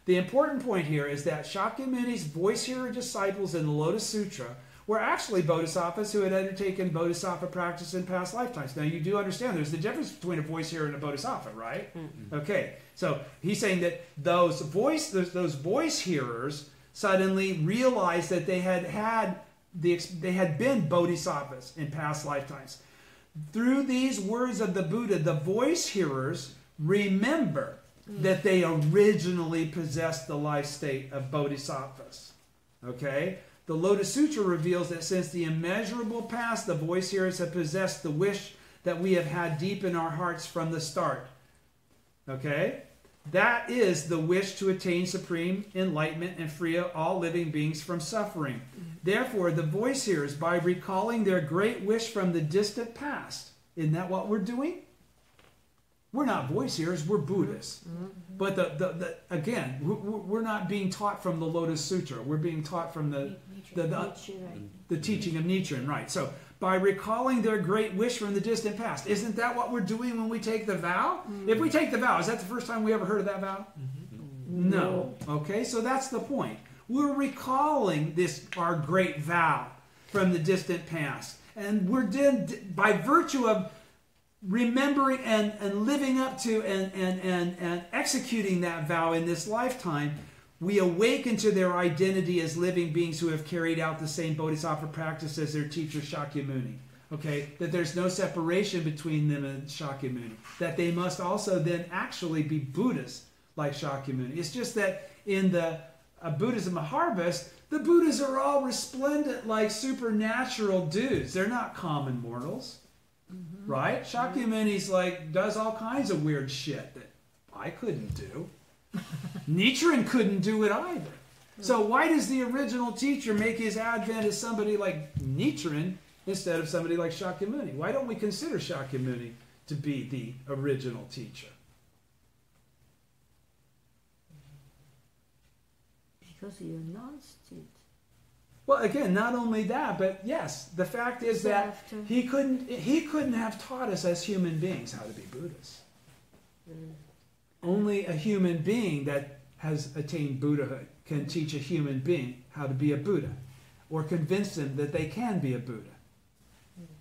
The important point here is that Shakyamuni's voice-hearer disciples in the Lotus Sutra were actually bodhisattvas who had undertaken bodhisattva practice in past lifetimes. Now, you do understand there's the difference between a voice-hearer and a bodhisattva, right? Mm-hmm. Okay, so he's saying that those voice-hearers suddenly realized that they had been bodhisattvas in past lifetimes. Through these words of the Buddha, the voice hearers remember that they originally possessed the life state of bodhisattvas. Okay? The Lotus Sutra reveals that since the immeasurable past, the voice hearers have possessed the wish that we have had deep in our hearts from the start. Okay? That is the wish to attain supreme enlightenment and free all living beings from suffering. Therefore, the voice hearers, by recalling their great wish from the distant past, isn't that what we're doing? We're not voice hearers, we're Buddhists. Mm-hmm. But again, we're not being taught from the Lotus Sutra. We're being taught from the teaching of Nichiren, right? So, by recalling their great wish from the distant past. Isn't that what we're doing when we take the vow? Mm-hmm. If we take the vow, is that the first time we ever heard of that vow? Mm-hmm. No. Okay, so that's the point. We're recalling our great vow from the distant past. And we're by virtue of remembering and living up to and executing that vow in this lifetime, we awaken to their identity as living beings who have carried out the same bodhisattva practice as their teacher Shakyamuni. Okay, that there's no separation between them and Shakyamuni. That they must also then actually be Buddhists like Shakyamuni. It's just that in the Buddhism Harvest, the Buddhas are all resplendent like supernatural dudes. They're not common mortals. Mm-hmm. Right? Shakyamuni's does all kinds of weird shit that I couldn't do. Nichiren couldn't do it either. So why does the original teacher make his advent as somebody like Nichiren instead of somebody like Shakyamuni? Why don't we consider Shakyamuni to be the original teacher? Because he announced it. Well, again, not only that, but yes, the fact is that he couldn't have taught us as human beings how to be Buddhists. Only a human being that has attained Buddhahood can teach a human being how to be a Buddha, or convince them that they can be a Buddha.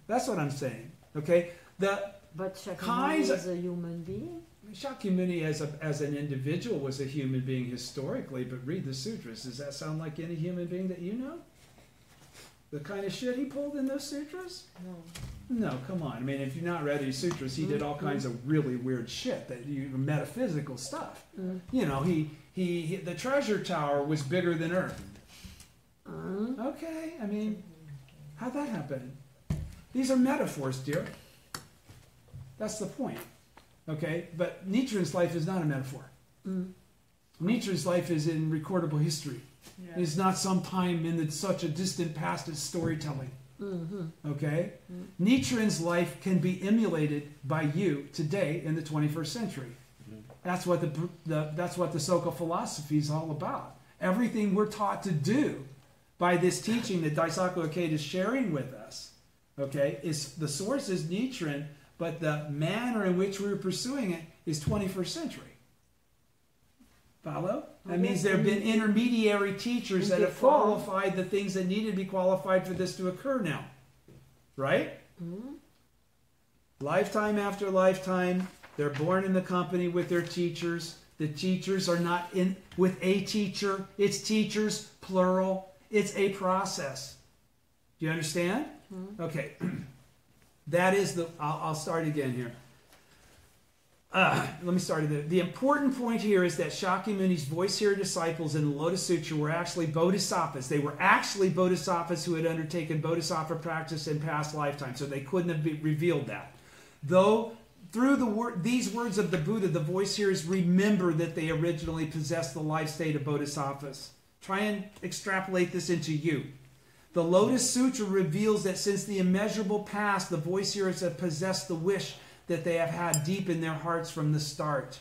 That's what I'm saying. Okay, but Shakyamuni is a human being. Shakyamuni as an individual was a human being historically, but read the sutras. Does that sound like any human being that you know? The kind of shit he pulled in those sutras? No, come on. I mean, if you've not read his sutras, he did all kinds of really weird shit, metaphysical stuff. You know, he the treasure tower was bigger than Earth. Okay, I mean, how'd that happen? These are metaphors, dear. That's the point. Okay, but Nichiren's life is not a metaphor. Nichiren's life is in recordable history. Yeah. It's not some time in such a distant past as storytelling. Okay? Nichiren's life can be emulated by you today in the 21st century. That's what that's what the Soka philosophy is all about. Everything we're taught to do by this teaching that Daisaku Ikeda is sharing with us, okay, is the source is Nichiren, but the manner in which we're pursuing it is 21st century. Follow? That means there have been intermediary teachers that have qualified the things that needed to be qualified for this to occur now. Right? Lifetime after lifetime, they're born in the company with their teachers. The teachers are not in with a teacher. It's teachers, plural. It's a process. Do you understand? Okay. That is the... I'll start again here. Let me start again. The important point here is that Shakyamuni's voice-hearer disciples in the Lotus Sutra were actually bodhisattvas. They were actually bodhisattvas who had undertaken bodhisattva practice in past lifetimes, so they couldn't have revealed that. Though, through these words of the Buddha, the voice-hearers remember that they originally possessed the life state of bodhisattvas. Try and extrapolate this into you. The Lotus Sutra reveals that since the immeasurable past, the voice-hearers have possessed the wish that they have had deep in their hearts from the start.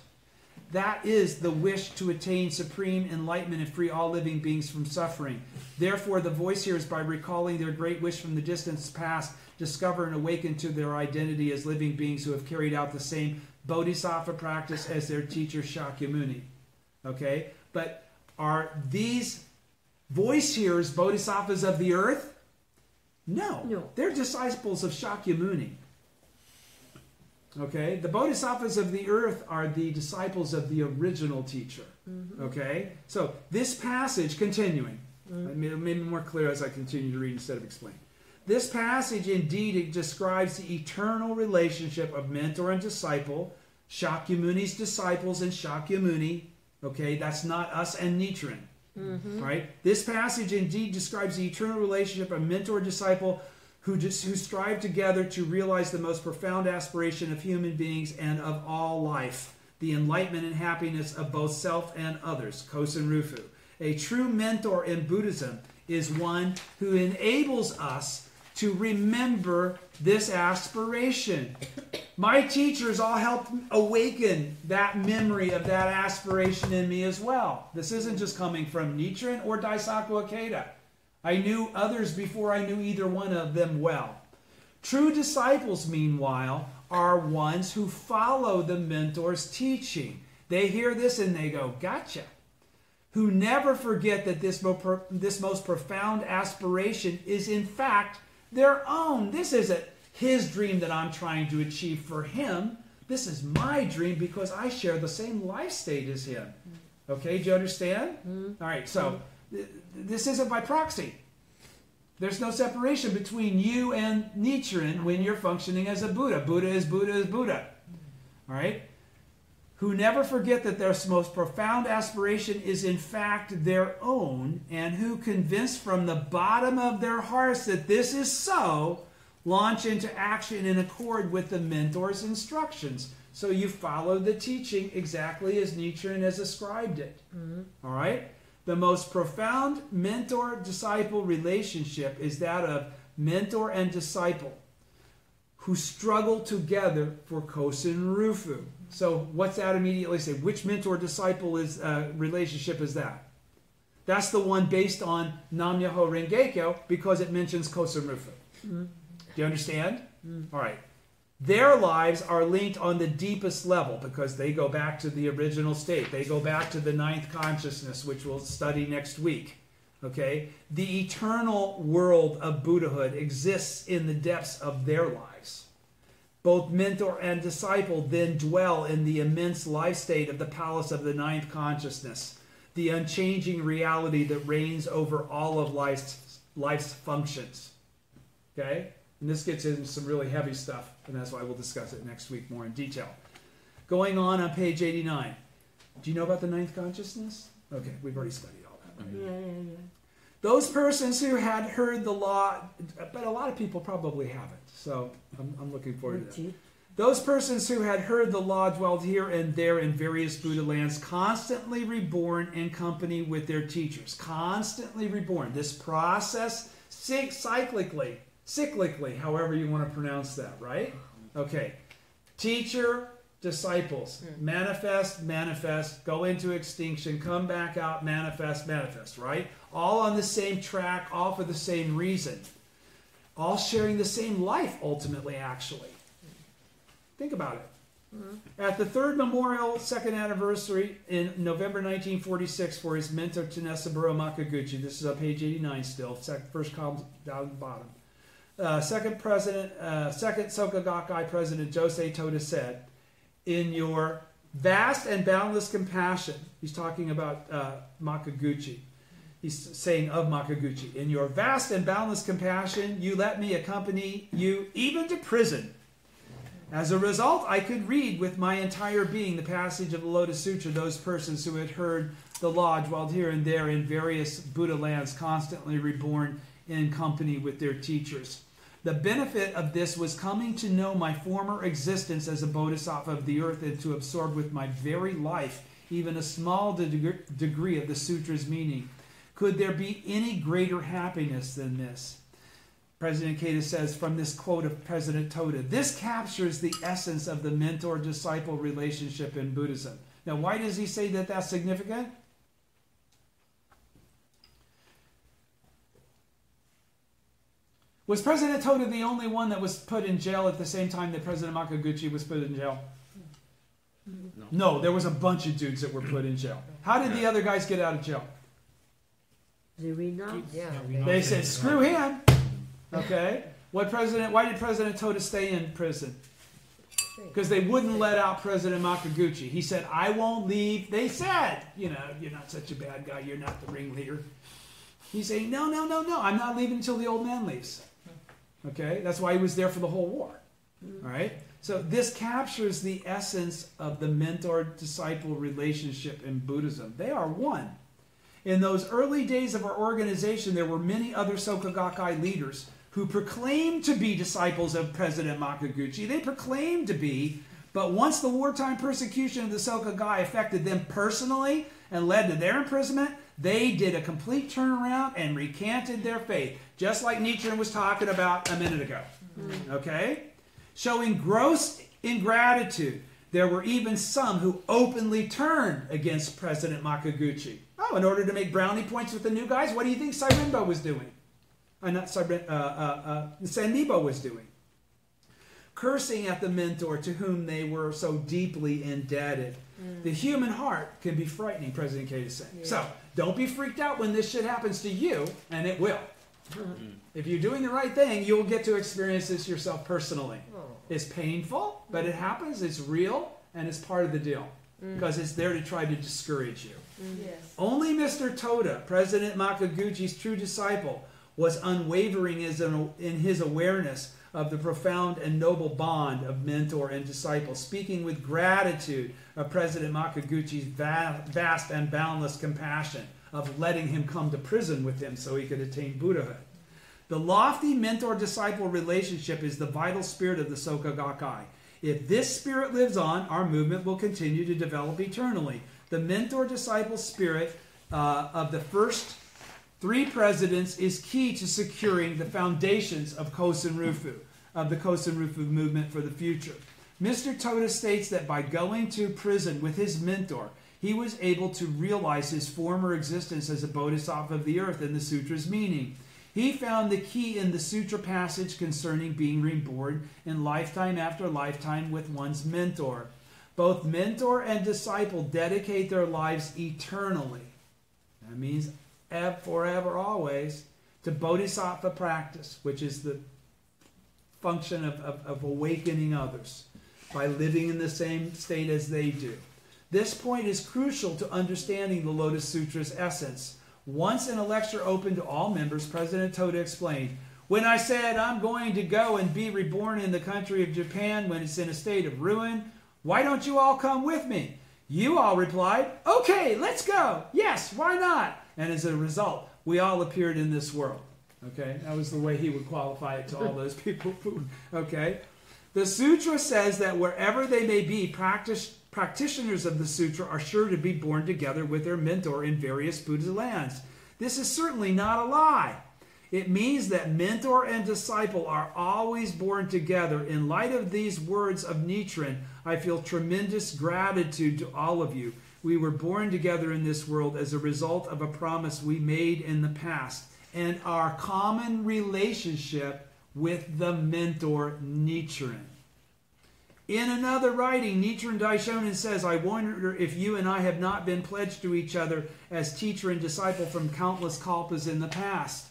That is the wish to attain supreme enlightenment and free all living beings from suffering. Therefore, the voice-hearers, by recalling their great wish from the distant past, discover and awaken to their identity as living beings who have carried out the same bodhisattva practice as their teacher Shakyamuni. Okay? But are these voice-hearers bodhisattvas of the earth? No. They're disciples of Shakyamuni. Okay, the bodhisattvas of the earth are the disciples of the original teacher. Okay, so this passage, continuing, it made me more clear as I continue to read instead of explain. This passage indeed it describes the eternal relationship of mentor and disciple, Shakyamuni's disciples and Shakyamuni. Okay, that's not us and Nichiren. Right? This passage indeed describes the eternal relationship of mentor and disciple who strive together to realize the most profound aspiration of human beings and of all life, the enlightenment and happiness of both self and others, Kosen Rufu. A true mentor in Buddhism is one who enables us to remember this aspiration. My teachers all helped awaken that memory of that aspiration in me as well. This isn't just coming from Nichiren or Daisaku Ikeda. I knew others before I knew either one of them well. True disciples, meanwhile, are ones who follow the mentor's teaching. They hear this and they go, gotcha. Who never forget that this most profound aspiration is in fact their own. This isn't his dream that I'm trying to achieve for him. This is my dream because I share the same life state as him. Okay, do you understand? All right, so... This isn't by proxy. There's no separation between you and Nichiren when you're functioning as a Buddha. Buddha is Buddha is Buddha. All right? Who never forget that their most profound aspiration is in fact their own, and who, convinced from the bottom of their hearts that this is so, launch into action in accord with the mentor's instructions. So you follow the teaching exactly as Nichiren has ascribed it. All right? The most profound mentor-disciple relationship is that of mentor and disciple who struggle together for Kosen Rufu. So what's that immediately say? Which mentor-disciple relationship is that? That's the one based on Nam-myoho Renge-kyo because it mentions Kosen Rufu. Do you understand? All right. Their lives are linked on the deepest level because they go back to the original state. They go back to the ninth consciousness, which we'll study next week. Okay? The eternal world of Buddhahood exists in the depths of their lives. Both mentor and disciple then dwell in the immense life state of the palace of the ninth consciousness, the unchanging reality that reigns over all of life's functions. Okay? And this gets into some really heavy stuff, and that's why we'll discuss it next week more in detail. Going on page 89. Do you know about the ninth consciousness? Okay, we've already studied all that, right? Yeah. Those persons who had heard the law, but a lot of people probably haven't, so I'm looking forward to that. Those persons who had heard the law dwelled here and there in various Buddha lands, constantly reborn in company with their teachers. Constantly reborn. This process, cyclically, however you want to pronounce that, right? Okay. Teacher, disciples. Manifest, go into extinction, come back out, manifest, right? All on the same track, all for the same reason. All sharing the same life, ultimately, actually. Think about it. At the third memorial, second anniversary in November 1946 for his mentor Tnesaburo Makaguchi, this is on page 89 still, first column down the bottom. Second Soka Gakkai President Josei Toda said, in your vast and boundless compassion, he's talking about Makaguchi. He's saying of Makaguchi, in your vast and boundless compassion, you let me accompany you even to prison. As a result, I could read with my entire being the passage of the Lotus Sutra. Those persons who had heard the law dwelled here and there in various Buddha lands, constantly reborn in company with their teachers. The benefit of this was coming to know my former existence as a bodhisattva of the earth and to absorb with my very life even a small degree of the sutra's meaning. Could there be any greater happiness than this? President Keita says from this quote of President Toda, this captures the essence of the mentor-disciple relationship in Buddhism. Now, why does he say that that's significant? Was President Toda the only one that was put in jail at the same time that President Makaguchi was put in jail? No, there was a bunch of dudes that were put in jail. How did the other guys get out of jail? They renounced. They said, screw him. Okay. Why did President Toda stay in prison? Because they wouldn't let out President Makaguchi. He said, I won't leave. They said, you're not such a bad guy. You're not the ringleader. He's saying, no. I'm not leaving until the old man leaves. Okay. That's why he was there for the whole war. All right. So this captures the essence of the mentor-disciple relationship in Buddhism. They are one. In those early days of our organization, there were many other Soka Gakkai leaders who proclaimed to be disciples of President Makaguchi. They proclaimed to be, but once the wartime persecution of the Soka Gakkai affected them personally and led to their imprisonment, they did a complete turnaround and recanted their faith, just like Nichiren was talking about a minute ago. Okay? Showing gross ingratitude. There were even some who openly turned against President Makaguchi. Oh, in order to make brownie points with the new guys, what do you think Sarimbo was doing? Sannibo was doing. Cursing at the mentor to whom they were so deeply indebted. The human heart can be frightening, President Keita is saying. Yeah. So, don't be freaked out when this shit happens to you, and it will. If you're doing the right thing, you'll get to experience this yourself personally. It's painful, but it happens, it's real, and it's part of the deal. Because it's there to try to discourage you. Yes. Only Mr. Toda, President Makaguchi's true disciple, was unwavering in his awareness of the profound and noble bond of mentor and disciple, speaking with gratitude of President Makaguchi's vast and boundless compassion of letting him come to prison with him so he could attain Buddhahood. The lofty mentor-disciple relationship is the vital spirit of the Soka Gakkai. If this spirit lives on, our movement will continue to develop eternally. The mentor-disciple spirit of the first three presidents is key to securing the foundations of Kosen Rufu, of the Kosen Rufu movement for the future. Mr. Toda states that by going to prison with his mentor, he was able to realize his former existence as a bodhisattva of the earth and the sutra's meaning. He found the key in the sutra passage concerning being reborn in lifetime after lifetime with one's mentor. Both mentor and disciple dedicate their lives eternally. That means forever, always, to bodhisattva practice, which is the function of awakening others by living in the same state as they do. This point is crucial to understanding the Lotus Sutra's essence. Once in a lecture open to all members, President Toda explained, when I said I'm going to go and be reborn in the country of Japan when it's in a state of ruin, why don't you all come with me? You all replied, okay, let's go. Yes, why not? And as a result, we all appeared in this world. Okay, that was the way he would qualify it to all those people. Okay, The sutra says that wherever they may be, practitioners of the sutra are sure to be born together with their mentor in various Buddhist lands. This is certainly not a lie. It means that mentor and disciple are always born together. In light of these words of Nichiren, I feel tremendous gratitude to all of you. We were born together in this world as a result of a promise we made in the past and our common relationship with the mentor Nichiren. In another writing, Nichiren Daishonin says, I wonder if you and I have not been pledged to each other as teacher and disciple from countless kalpas in the past.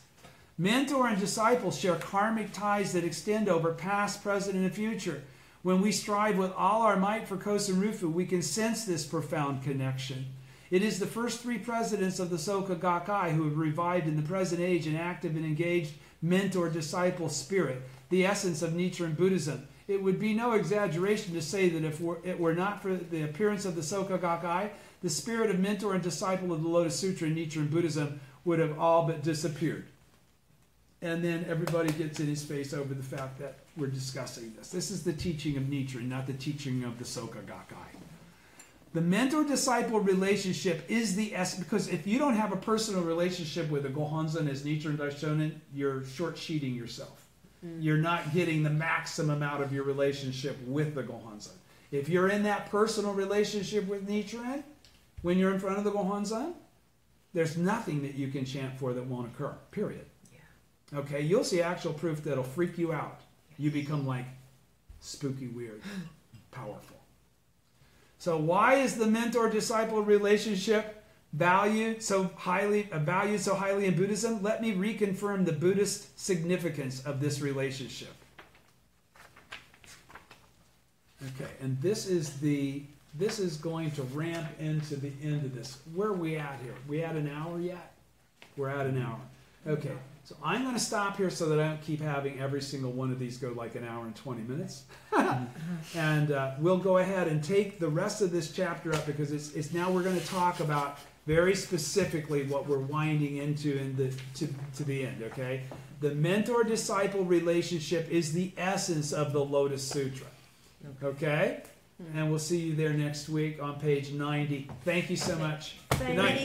Mentor and disciple share karmic ties that extend over past, present, and future. When we strive with all our might for Kosen Rufu, we can sense this profound connection. It is the first three presidents of the Soka Gakkai who have revived in the present age an active and engaged mentor-disciple spirit, the essence of Nichiren Buddhism. It would be no exaggeration to say that if it were not for the appearance of the Soka Gakkai, the spirit of mentor and disciple of the Lotus Sutra and Nichiren Buddhism would have all but disappeared. And then everybody gets in his face over the fact that we're discussing this. This is the teaching of Nichiren, not the teaching of the Soka Gakkai. The mentor-disciple relationship is the essence, because if you don't have a personal relationship with a Gohonzon as Nichiren Daishonin, you're short-sheeting yourself. You're not getting the maximum out of your relationship with the Gohonzon. If you're in that personal relationship with Nichiren, when you're in front of the Gohonzon, there's nothing that you can chant for that won't occur, period. Yeah. Okay, you'll see actual proof that'll freak you out. You become like spooky, weird, powerful. So why is the mentor-disciple relationship valued so highly in Buddhism? Let me reconfirm the Buddhist significance of this relationship. Okay, and this is going to ramp into the end of this. Where are we at here? We at an hour yet? We're at an hour. Okay, so I'm going to stop here so that I don't keep having every single one of these go like an hour and 20 minutes. And we'll go ahead and take the rest of this chapter up, because it's now we're going to talk about very specifically what we're winding into to the end, okay? The mentor-disciple relationship is the essence of the Lotus Sutra, okay? And we'll see you there next week on page 90. Thank you so much. Good night.